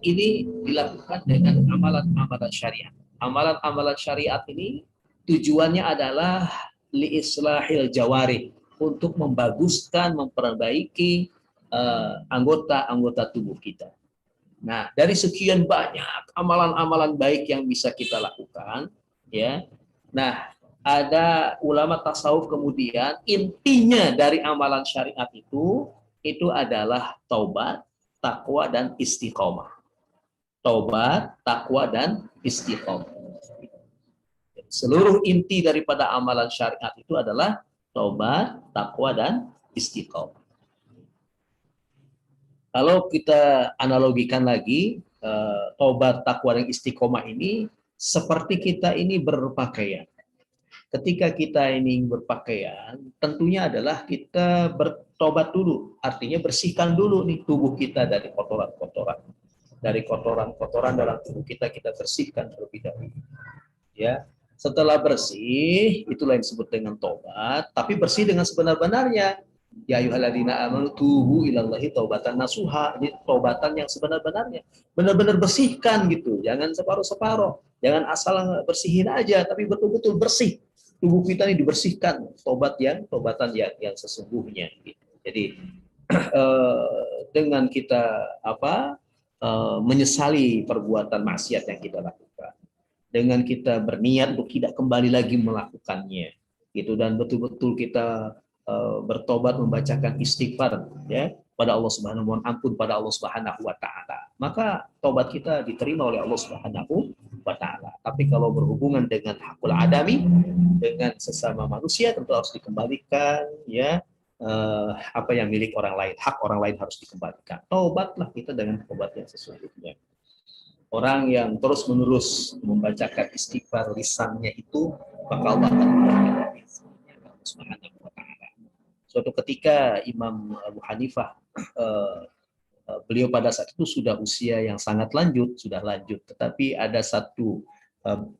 Ini dilakukan dengan amalan-amalan syariat. Amalan-amalan syariat ini tujuannya adalah liislahil jawari, untuk membaguskan, memperbaiki anggota-anggota tubuh kita. Nah, dari sekian banyak amalan-amalan baik yang bisa kita lakukan, ya. Nah, ada ulama tasawuf kemudian intinya dari amalan syariat itu adalah taubat, takwa, dan istiqomah. Taubat, takwa, dan istiqomah. Seluruh inti daripada amalan syariat itu adalah taubat, takwa, dan istiqomah. Kalau kita analogikan lagi, taubat, takwa, dan istiqomah ini seperti kita ini berpakaian. Ketika kita ini berpakaian, tentunya adalah kita bertobat dulu. Artinya bersihkan dulu nih tubuh kita dari kotoran-kotoran. Dari kotoran-kotoran dalam tubuh kita bersihkan terlebih dahulu. Ya. Setelah bersih, itulah yang disebut dengan tobat, tapi bersih dengan sebenar-benarnya. Ya ayyuhalladzina amanu tubu ilallahi taubatan nasuha. Ini taubatan yang sebenar-benarnya. Benar-benar bersihkan gitu. Jangan separuh-separuh. Jangan asal bersihin aja, tapi betul-betul bersih. Tubuh kita ini dibersihkan, tobatan yang sesungguhnya gitu. Jadi dengan kita menyesali perbuatan maksiat yang kita lakukan, dengan kita berniat untuk tidak kembali lagi melakukannya, gitu, dan betul-betul kita bertobat, membacakan istighfar ya pada Allah Subhanahu wa ta'ala, ampun pada Allah Subhanahu wa ta'ala, maka tobat kita diterima oleh Allah Subhanahu wa ta'ala. Tapi kalau berhubungan dengan hakul adami, dengan sesama manusia, tentu harus dikembalikan ya, apa yang milik orang lain, hak orang lain harus dikembalikan. Taubatlah kita dengan taubat yang sesungguhnya. Orang yang terus-menerus membacakan istighfar lisannya itu, maka Allah akan memberikan Subhanahu wa ta'ala. Suatu ketika Imam Abu Hanifah, beliau pada saat itu sudah usia yang sangat lanjut, tetapi ada satu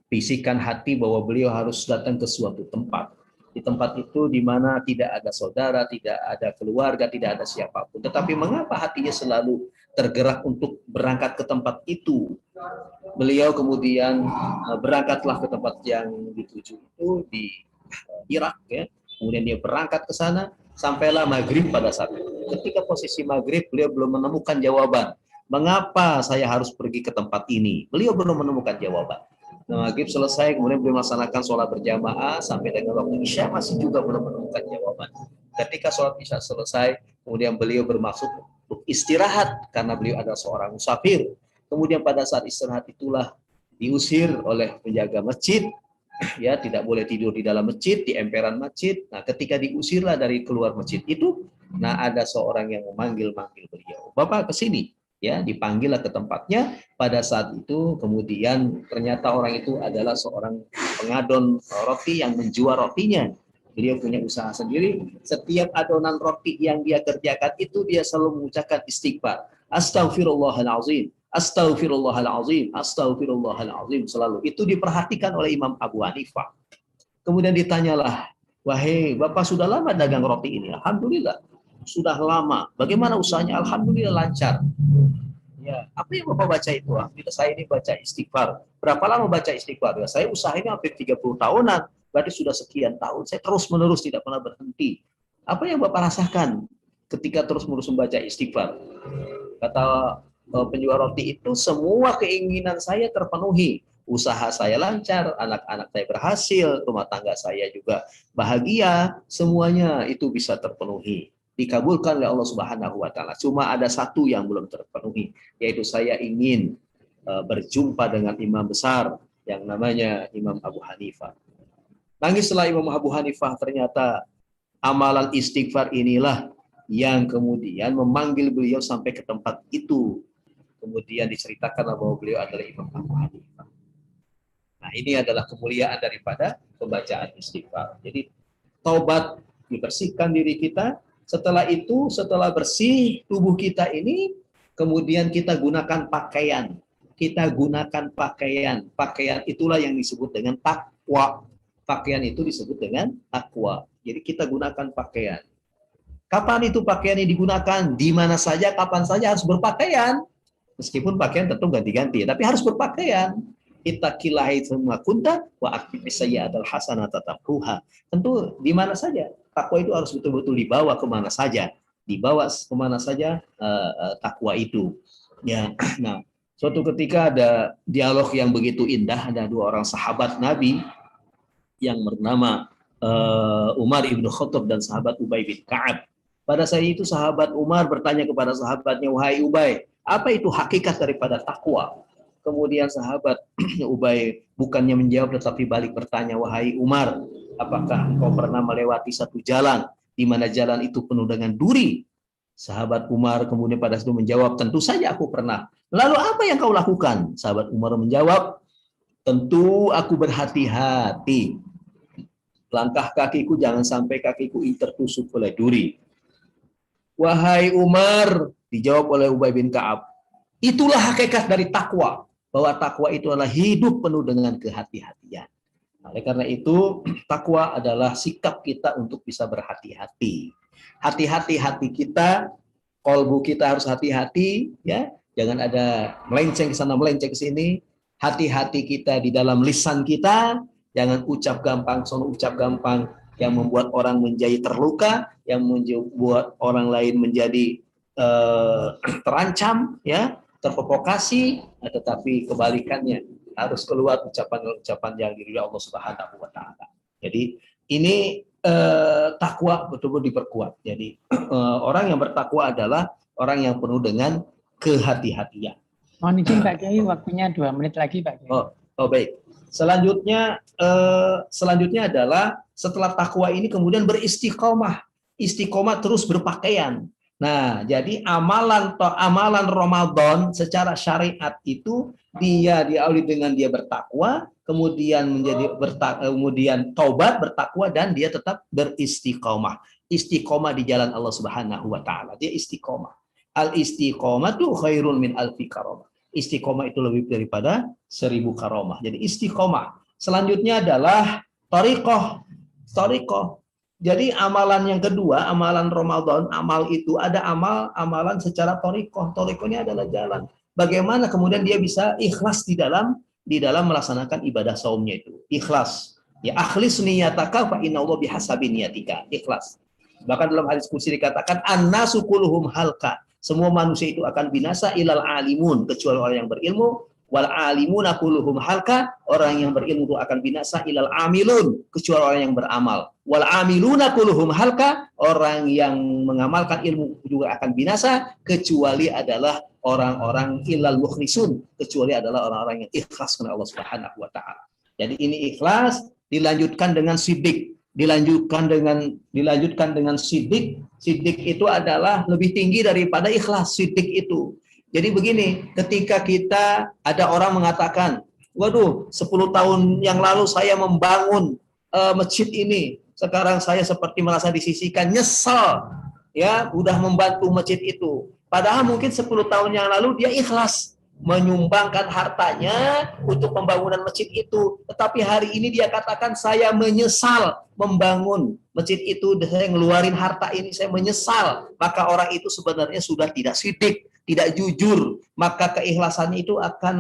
bisikan hati bahwa beliau harus datang ke suatu tempat. Di tempat itu di mana tidak ada saudara, tidak ada keluarga, tidak ada siapapun. Tetapi mengapa hatinya selalu tergerak untuk berangkat ke tempat itu? Beliau kemudian berangkatlah ke tempat yang dituju itu di Irak ya. Kemudian dia berangkat ke sana, sampailah maghrib pada saat itu. Ketika posisi maghrib, beliau belum menemukan jawaban. Mengapa saya harus pergi ke tempat ini? Beliau belum menemukan jawaban. Nah, maghrib selesai, kemudian beliau melaksanakan sholat berjamaah sampai dengan waktu Isya, masih juga belum menemukan jawaban. Ketika sholat Isya selesai, kemudian beliau bermaksud untuk istirahat karena beliau adalah seorang musafir. Kemudian pada saat istirahat itulah diusir oleh penjaga masjid. Ya, tidak boleh tidur di dalam masjid, di emperan masjid. Nah, ketika diusirlah dari keluar masjid itu, nah ada seorang yang memanggil-manggil beliau. Bapak ke sini. Ya, dipanggillah ke tempatnya. Pada saat itu kemudian ternyata orang itu adalah seorang pengadon roti yang menjual rotinya. Beliau punya usaha sendiri. Setiap adonan roti yang dia kerjakan itu dia selalu mengucapkan istighfar. Astaghfirullahalazim. Astaghfirullahalazim, astaghfirullahalazim, selalu. Itu diperhatikan oleh Imam Abu Hanifah. Kemudian ditanyalah, wahai Bapak sudah lama dagang roti ini? Alhamdulillah, sudah lama. Bagaimana usahanya? Alhamdulillah lancar. Ya, apa yang Bapak baca itu? Saya ini baca istighfar. Berapa lama baca istighfar? Ya, saya usaha ini hampir 30 tahunan. Berarti sudah sekian tahun. Saya terus-menerus tidak pernah berhenti. Apa yang Bapak rasakan ketika terus-menerus membaca istighfar? Kata penjual roti itu, semua keinginan saya terpenuhi. Usaha saya lancar, anak-anak saya berhasil, rumah tangga saya juga bahagia, semuanya itu bisa terpenuhi. Dikabulkan oleh Allah Subhanahu wa ta'ala. Cuma ada satu yang belum terpenuhi, yaitu saya ingin berjumpa dengan imam besar yang namanya Imam Abu Hanifah. Nangislah Imam Abu Hanifah, ternyata amalan istighfar inilah yang kemudian memanggil beliau sampai ke tempat itu. Kemudian diceritakan bahwa beliau adalah Imam Abu Hanifah. Nah, ini adalah kemuliaan daripada pembacaan istighfar. Jadi taubat, dibersihkan diri kita. Setelah itu, setelah bersih tubuh kita ini, kemudian kita gunakan pakaian. Kita gunakan pakaian. Pakaian itulah yang disebut dengan takwa. Pakaian itu disebut dengan takwa. Jadi kita gunakan pakaian. Kapan itu pakaian yang digunakan? Di mana saja, kapan saja harus berpakaian. Meskipun pakaian tentu ganti-ganti, tapi harus berpakaian. Ittaqillaha tsumma kunta wa aqbimis sayyi'atal hasanata tamhuha. Tentu di mana saja. Takwa itu harus betul-betul dibawa kemana saja. Dibawa kemana saja takwa itu. Ya, nah, suatu ketika ada dialog yang begitu indah, ada dua orang sahabat Nabi yang bernama Umar ibn Khattab dan sahabat Ubay bin Ka'ab. Pada saat itu sahabat Umar bertanya kepada sahabatnya, wahai Ubay, apa itu hakikat daripada takwa? Kemudian sahabat Ubay bukannya menjawab tetapi balik bertanya, wahai Umar, apakah engkau pernah melewati satu jalan di mana jalan itu penuh dengan duri? Sahabat Umar kemudian pada saat itu menjawab, tentu saja aku pernah. Lalu apa yang kau lakukan? Sahabat Umar menjawab, tentu aku berhati-hati. Langkah kakiku jangan sampai kakiku tertusuk oleh duri. Wahai Umar, dijawab oleh Ubay bin Ka'ab, itulah hakikat dari takwa, bahwa takwa itu adalah hidup penuh dengan kehati-hatian. Oleh karena itu, takwa adalah sikap kita untuk bisa berhati-hati. Hati-hati hati kita, kolbu kita harus hati-hati, ya, jangan ada melenceng ke sana, melenceng ke sini. Hati-hati kita di dalam lisan kita, jangan ucap gampang, sono ucap gampang, yang membuat orang menjadi terluka, yang membuat orang lain menjadi terancam, ya, terprovokasi, tetapi kebalikannya harus keluar ucapan-ucapan yang diridhoi Allah Subhanahu wa taala. Jadi ini takwa betul-betul diperkuat. Jadi orang yang bertakwa adalah orang yang penuh dengan kehati-hatian. Mohon izin Pak Kiai, waktunya 2 menit lagi Pak Kiai. Oh baik. Selanjutnya adalah setelah takwa ini kemudian beristiqomah. Istiqomah terus berpakaian. Nah, jadi amalan Ramadan secara syariat itu dia diawali dengan dia bertakwa, kemudian kemudian taubat, bertakwa, dan dia tetap beristiqomah. Istiqomah di jalan Allah Subhanahu wa taala. Dia istiqomah. Al-istiqomatu khairun min alfi karamah. Istiqomah itu lebih daripada 1000 karomah. Jadi istiqomah. Selanjutnya adalah thariqah. Jadi amalan yang kedua, amalan Ramadan, amal itu ada amalan secara thariqah. Thariqah ini adalah jalan. Bagaimana kemudian dia bisa ikhlas di dalam melaksanakan ibadah saumnya itu. Ikhlas. Ya, akhlis niyataka fa innallaha bihasabi niyatika. Ikhlas. Bahkan dalam hadis qudsi dikatakan annasu kulluhum halka. Semua manusia itu akan binasa ilal alimun, kecuali orang yang berilmu. Wal alimuna kulluhum halka, orang yang berilmu itu akan binasa ilal amilun, kecuali orang yang beramal. Wal amiluna kulluhum halka, orang yang mengamalkan ilmu juga akan binasa, kecuali adalah orang-orang ilal mukhlisun, kecuali adalah orang-orang yang ikhlas kepada Allah Subhanahu wa taala. Jadi ini ikhlas dilanjutkan dengan sidik. Dilanjutkan dengan sidik. Sidik itu adalah lebih tinggi daripada ikhlas. Sidik itu. Jadi begini, ketika kita ada orang mengatakan, waduh, 10 tahun yang lalu saya membangun masjid ini, sekarang saya seperti merasa disisihkan, nyesal, ya, udah membantu masjid itu. Padahal mungkin 10 tahun yang lalu dia ikhlas menyumbangkan hartanya untuk pembangunan masjid itu. Tetapi hari ini dia katakan saya menyesal membangun masjid itu, saya ngeluarin harta ini, saya menyesal. Maka orang itu sebenarnya sudah tidak sidik, tidak jujur. Maka keikhlasannya itu akan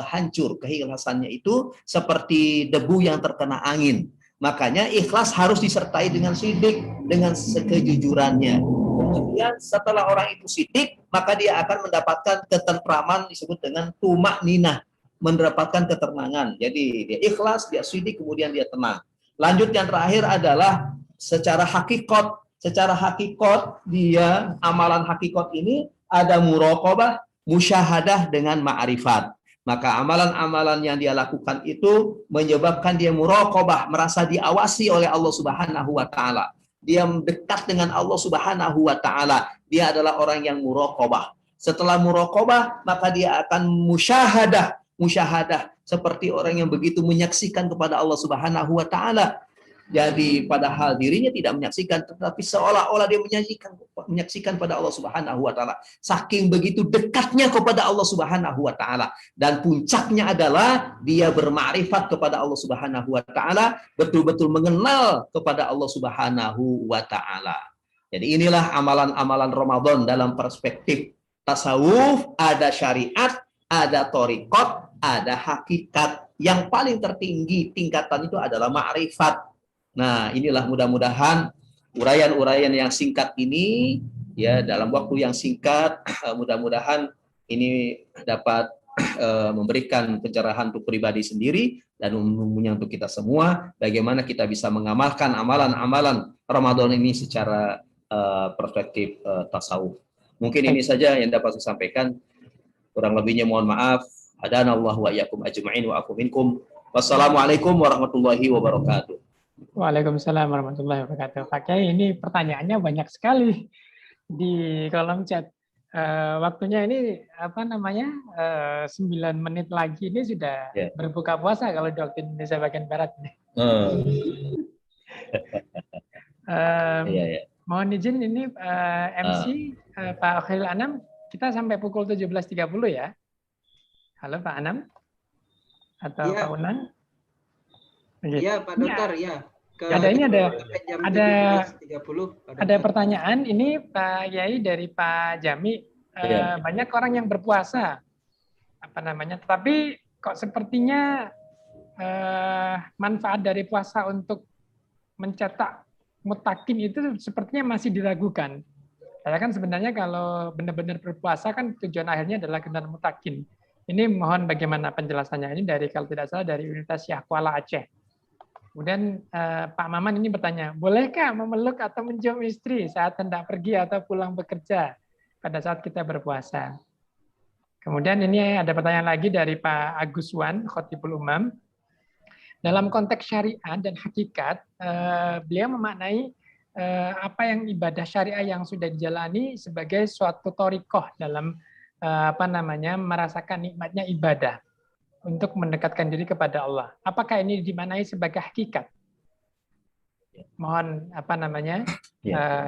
hancur. Keikhlasannya itu seperti debu yang terkena angin. Makanya ikhlas harus disertai dengan sidik, dengan kejujurannya. Kemudian setelah orang itu sidik, maka dia akan mendapatkan ketentraman, disebut dengan tumak ninah, mendapatkan ketenangan. Jadi dia ikhlas, dia sidik, kemudian dia tenang. Lanjut yang terakhir adalah secara hakikat. Secara hakikat dia, amalan hakikat ini ada muraqabah, musyahadah dengan ma'rifat. Maka amalan-amalan yang dia lakukan itu menyebabkan dia muraqabah, merasa diawasi oleh Allah Subhanahu wa taala. Dia dekat dengan Allah Subhanahu wa taala. Dia adalah orang yang muraqabah. Setelah muraqabah, maka dia akan musyahadah. Musyahadah seperti orang yang begitu menyaksikan kepada Allah Subhanahu wa taala. Jadi padahal dirinya tidak menyaksikan, tetapi seolah-olah dia menyaksikan pada Allah Subhanahu wa taala. Saking begitu dekatnya kepada Allah Subhanahu wa taala, dan puncaknya adalah dia bermakrifat kepada Allah Subhanahu wa taala, betul-betul mengenal kepada Allah Subhanahu wa taala. Jadi inilah amalan-amalan Ramadan dalam perspektif tasawuf, ada syariat, ada thariqat, ada hakikat. Yang paling tertinggi tingkatan itu adalah ma'rifat. Nah, inilah mudah-mudahan uraian-uraian yang singkat ini, ya, dalam waktu yang singkat, mudah-mudahan ini dapat memberikan pencerahan untuk pribadi sendiri dan umumnya untuk kita semua, bagaimana kita bisa mengamalkan amalan-amalan Ramadan ini secara perspektif tasawuf. Mungkin ini saja yang dapat saya sampaikan. Kurang lebihnya mohon maaf. Hadanallahu wa iyyakum ajma'in wa afu minkum. Wassalamualaikum warahmatullahi wabarakatuh. Waalaikumsalam warahmatullahi wabarakatuh. Pak Kiai, ini pertanyaannya banyak sekali di kolom chat. Waktunya ini 9 menit lagi ini sudah berbuka puasa kalau di waktu Indonesia bagian barat. Mohon izin ini MC Pak Khairul Anam, kita sampai pukul 17.30 ya. Halo Pak Anam atau Pak Unan? Iya Pak Dokter, ya. Ada pertanyaan ini Pak Yai dari Pak Jami. Banyak orang yang berpuasa, tapi kok sepertinya manfaat dari puasa untuk mencetak mutakin itu sepertinya masih diragukan. Karena kan sebenarnya kalau benar-benar berpuasa kan tujuan akhirnya adalah kenal mutakin. Ini mohon bagaimana penjelasannya ini dari kalau tidak salah dari Universitas Syahkuala Aceh. Kemudian Pak Maman ini bertanya, bolehkah memeluk atau mencium istri saat hendak pergi atau pulang bekerja pada saat kita berpuasa? Kemudian ini ada pertanyaan lagi dari Pak Agus Wan, Khotibul Umam. Dalam konteks syariat dan hakikat, beliau memaknai apa yang ibadah syariah yang sudah dijalani sebagai suatu thoriqoh dalam merasakan nikmatnya ibadah untuk mendekatkan diri kepada Allah. Apakah ini dimaknai sebagai hakikat? Mohon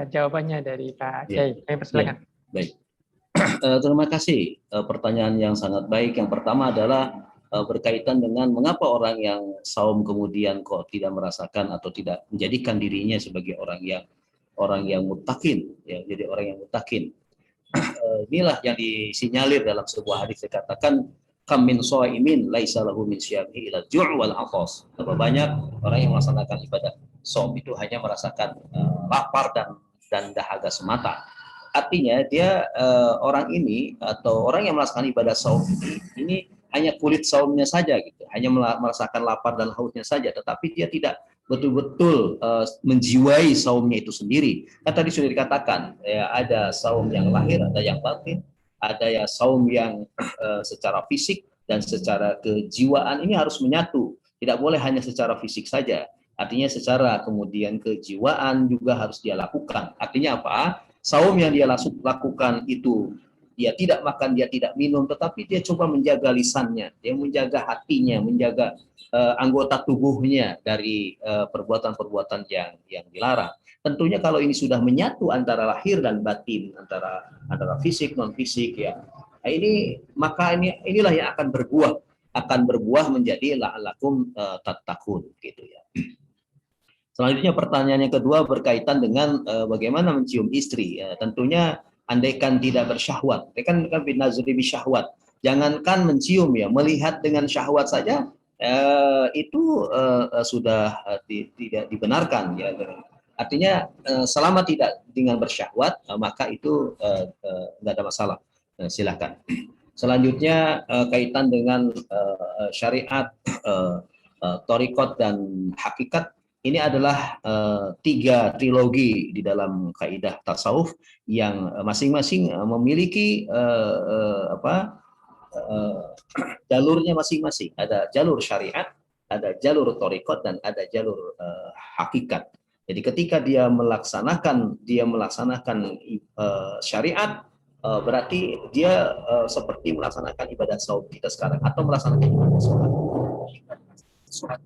jawabannya dari Pak Kiai. Saya persilakan. Baik. Terima kasih. Pertanyaan yang sangat baik. Yang pertama adalah berkaitan dengan mengapa orang yang saum kemudian kok tidak merasakan atau tidak menjadikan dirinya sebagai orang yang muttaqin, ya, jadi orang yang muttaqin. Inilah yang disinyalir dalam sebuah hadis, dikatakan kam min shaimin laisa lahu min syiyamihi ila ju' wal 'athas. Berapa banyak orang yang melaksanakan ibadah saum itu hanya merasakan lapar dan dahaga semata. Artinya dia orang ini atau orang yang melaksanakan ibadah saum ini hanya kulit saumnya saja gitu, hanya merasakan lapar dan hausnya saja, tetapi dia tidak betul-betul menjiwai saumnya itu sendiri. Kan tadi sudah dikatakan ya, ada saum yang lahir, ada yang batin, ada ya saum yang secara fisik dan secara kejiwaan ini harus menyatu. Tidak boleh hanya secara fisik saja. Artinya secara kemudian kejiwaan juga harus dia lakukan. Artinya apa? Saum yang dia lakukan itu dia tidak makan, dia tidak minum, tetapi dia coba menjaga lisannya, dia menjaga hatinya, menjaga anggota tubuhnya dari perbuatan-perbuatan yang dilarang. Tentunya kalau ini sudah menyatu antara lahir dan batin, antara fisik non fisik ya, maka inilah yang akan berbuah menjadi la'allakum tattaqun gitu ya. Selanjutnya pertanyaan yang kedua berkaitan dengan bagaimana mencium istri. Tentunya andaikan tidak bersyahwat, kan binazri bisyahwat. Jangankan mencium ya, melihat dengan syahwat saja itu sudah tidak dibenarkan ya. Artinya selama tidak dengan bersyahwat maka itu tidak ada masalah. Silakan. Selanjutnya kaitan dengan syariat, thariqat dan hakikat. Ini adalah 3 trilogi di dalam kaidah tasawuf yang masing-masing memiliki jalurnya masing-masing. Ada jalur syariat, ada jalur thariqat, dan ada jalur hakikat. Jadi ketika dia melaksanakan syariat, berarti dia seperti melaksanakan ibadah saum kita sekarang atau melaksanakan ibadah sholat.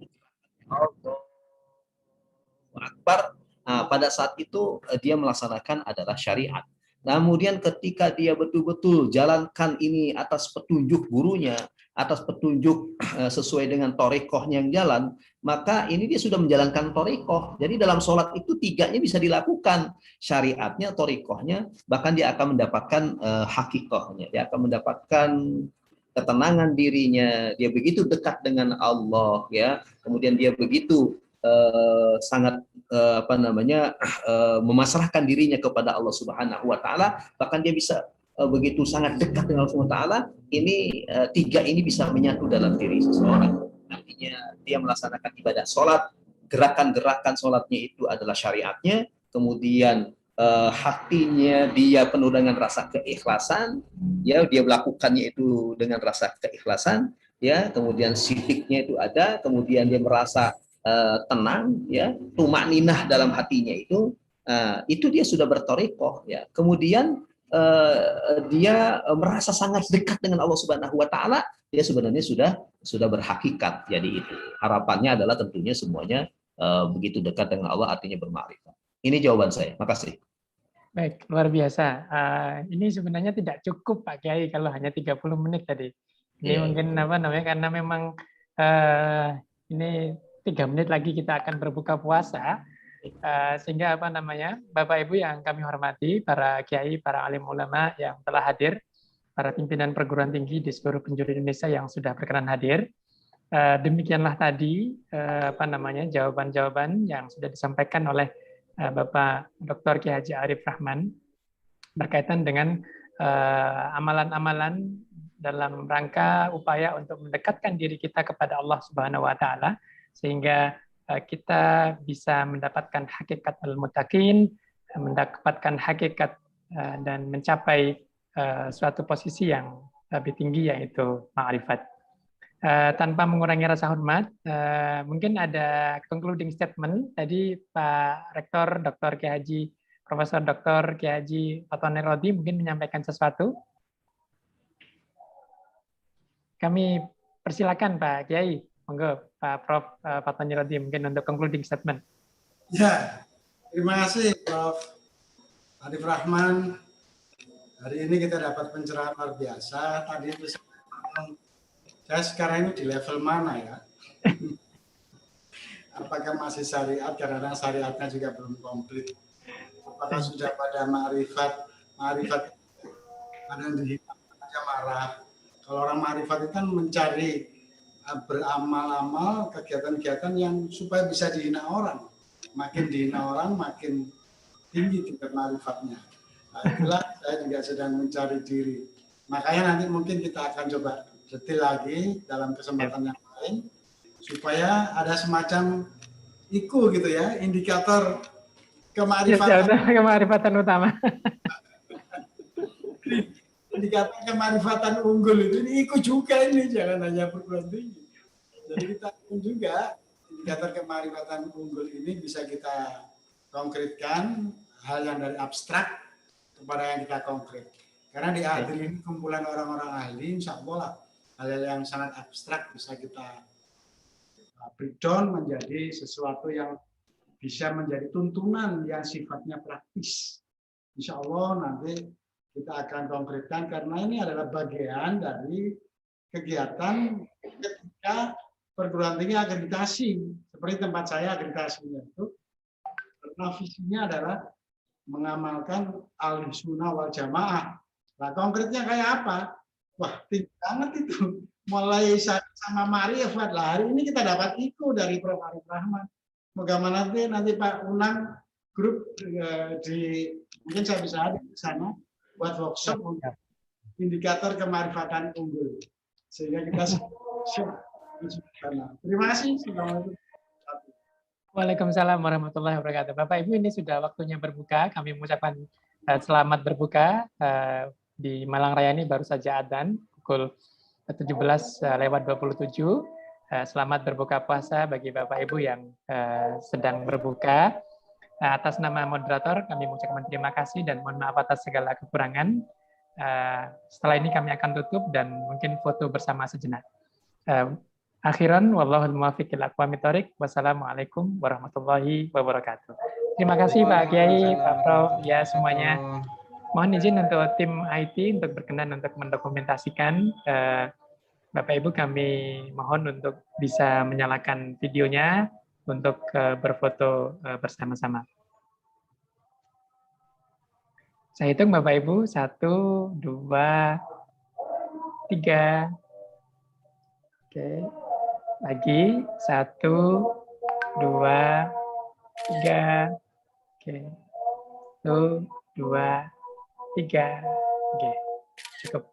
Akbar, pada saat itu dia melaksanakan adalah syariat. Kemudian ketika dia betul-betul jalankan ini atas petunjuk gurunya, atas petunjuk sesuai dengan thariqohnya yang jalan, maka ini dia sudah menjalankan thariqoh. Jadi dalam sholat itu 3-nya bisa dilakukan, syariatnya, thariqohnya, bahkan dia akan mendapatkan hakikohnya, dia akan mendapatkan ketenangan dirinya, dia begitu dekat dengan Allah ya, kemudian dia begitu sangat memasrahkan dirinya kepada Allah Subhanahu wa taala, bahkan dia bisa begitu sangat dekat dengan Allah Subhanahu wa taala. Ini 3 ini bisa menyatu dalam diri seseorang. Artinya dia melaksanakan ibadah sholat, gerakan-gerakan sholatnya itu adalah syariatnya, kemudian hatinya dia penuh dengan rasa keikhlasan, ya dia melakukannya itu dengan rasa keikhlasan, ya kemudian sifiknya itu ada, kemudian dia merasa tenang ya, tumakninah dalam hatinya itu dia sudah berthariqoh ya. Kemudian dia merasa sangat dekat dengan Allah Subhanahu wa taala, dia sebenarnya sudah berhakikat. Jadi itu harapannya adalah tentunya semuanya begitu dekat dengan Allah, artinya bermakrifat. Ini jawaban saya. Makasih. Baik, luar biasa. Ini sebenarnya tidak cukup Pak Kiai kalau hanya 30 menit tadi. Ini mungkin karena memang ini 3 menit lagi kita akan berbuka puasa, sehingga Bapak Ibu yang kami hormati, para kiai, para alim ulama yang telah hadir, para pimpinan perguruan tinggi di seluruh penjuru Indonesia yang sudah berkenan hadir, demikianlah tadi jawaban-jawaban yang sudah disampaikan oleh Bapak Dr. Kiai Haji Arif Rahman. berkaitan dengan amalan-amalan dalam rangka upaya untuk mendekatkan diri kita kepada Allah Subhanahu wa taala sehingga kita bisa mendapatkan hakikat al-muttaqin, mendapatkan hakikat dan mencapai suatu posisi yang lebih tinggi yaitu ma'rifat. Tanpa mengurangi rasa hormat, mungkin ada concluding statement tadi Pak Rektor Dr. Kiai Haji Profesor Dr. Kiai Haji Fatoni Rodi mungkin menyampaikan sesuatu. Kami persilakan Pak Kiai, monggo Pak Prof. Fatoni Rodi mungkin untuk concluding statement. Ya, terima kasih Prof. Arif Rahman. Hari ini kita dapat pencerahan luar biasa. Tadi itu saya sekarang ini di level mana ya? Apakah masih syariat? Karena syariatnya juga belum komplit. Apakah sudah pada ma'rifat ada yang dihitam aja marah. Kalau orang ma'rifat itu kan mencari beramal-amal kegiatan-kegiatan yang supaya bisa dihina orang. Makin dihina orang makin tinggi tingkat ma'rifatnya. Nah, itulah saya juga sedang mencari diri. Makanya nanti mungkin kita akan coba detail lagi dalam kesempatan yang lain supaya ada semacam IQ gitu ya, indikator kemarifatan. Kemarifatan utama. Indikator kemarifatan unggul ini ikut juga ini, jangan hanya perguruan tinggi. Jadi kita pun juga indikator kemarifatan unggul ini bisa kita konkretkan hal yang dari abstrak kepada yang kita konkret. Karena di akhir ini kumpulan orang-orang ahli, insya Allah hal-hal yang sangat abstrak bisa kita breakdown menjadi sesuatu yang bisa menjadi tuntunan yang sifatnya praktis. Insya Allah nanti kita akan konkretkan karena ini adalah bagian dari kegiatan ketika perguruan tinggi akreditasi. Seperti tempat saya akreditasinya itu, karena visinya adalah mengamalkan al-sunnah wal jamaah. Nah konkretnya kayak apa? Wah tinggi banget itu. Mulai sama ma'rifat lah. Hari ini kita dapat IQ dari Prof. Arif Rahman. Moga nanti Pak Unang grup mungkin saya bisa hadir di sana buat workshop untuk indikator kemarifatan unggul sehingga kita siap. Terima kasih. Waalaikumsalam warahmatullahi wabarakatuh. Bapak Ibu ini sudah waktunya berbuka. Kami mengucapkan selamat berbuka. Di Malang Raya ini baru saja adzan pukul 17:27. Selamat berbuka puasa bagi Bapak Ibu yang sedang berbuka. Atas nama moderator kami mengucapkan terima kasih dan mohon maaf atas segala kekurangan. Setelah ini kami akan tutup dan mungkin foto bersama sejenak. Akhiran wallahul muwaffiq ila aqwamit thoriq. Wassalamualaikum warahmatullahi wabarakatuh. Terima kasih Pak Kiai, Pak Prof, ya semuanya. Mohon izin untuk tim IT untuk berkenan untuk mendokumentasikan. Bapak Ibu kami mohon untuk bisa menyalakan videonya untuk berfoto bersama-sama. Saya hitung Bapak Ibu, 1, 2, 3. Oke, lagi 1, 2, 3. Oke, 1, 2, 3. Oke, cukup.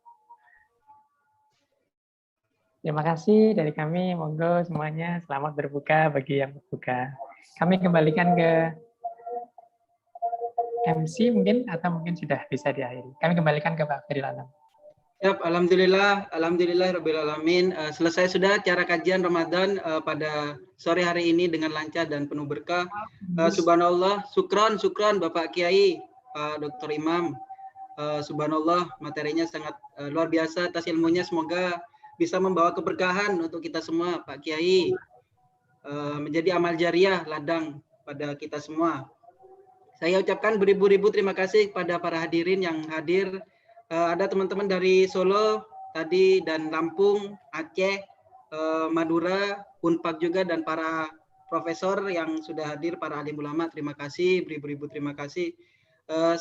Terima kasih dari kami, monggo semuanya selamat berbuka bagi yang berbuka. Kami kembalikan ke MC mungkin atau mungkin sudah bisa diakhiri. Kami kembalikan ke Pak Khairul Anam. Siap, alhamdulillah rabbil alamin. Selesai sudah acara kajian Ramadan pada sore hari ini dengan lancar dan penuh berkah. Subhanallah, syukran Bapak Kiai, Pak Dr. Imam. Subhanallah, materinya sangat luar biasa atas ilmunya, semoga bisa membawa keberkahan untuk kita semua, Pak Kiai, menjadi amal jariah ladang pada kita semua. Saya ucapkan beribu-ribu terima kasih kepada para hadirin yang hadir. Ada teman-teman dari Solo tadi dan Lampung, Aceh, Madura, Unpad juga dan para profesor yang sudah hadir, para alim ulama. Terima kasih, beribu-ribu terima kasih.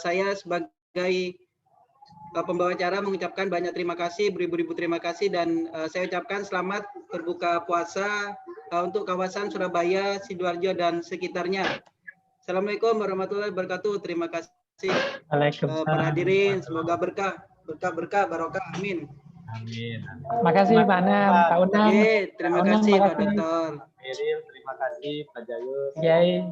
Saya sebagai pembawa acara mengucapkan banyak terima kasih, beribu-ribu terima kasih, dan saya ucapkan selamat berbuka puasa untuk kawasan Surabaya, Sidoarjo, dan sekitarnya. Assalamualaikum warahmatullahi wabarakatuh. Terima kasih. Waalaikumsalam. para hadirin. Semoga berkah, barokah. Amin. Amin. Makasih Pak Anam, Pak Unam. Oke, terima Pak Unam, kasih Pak makasih. Dokter. Eril, terima kasih Pak Jayus. Kiai.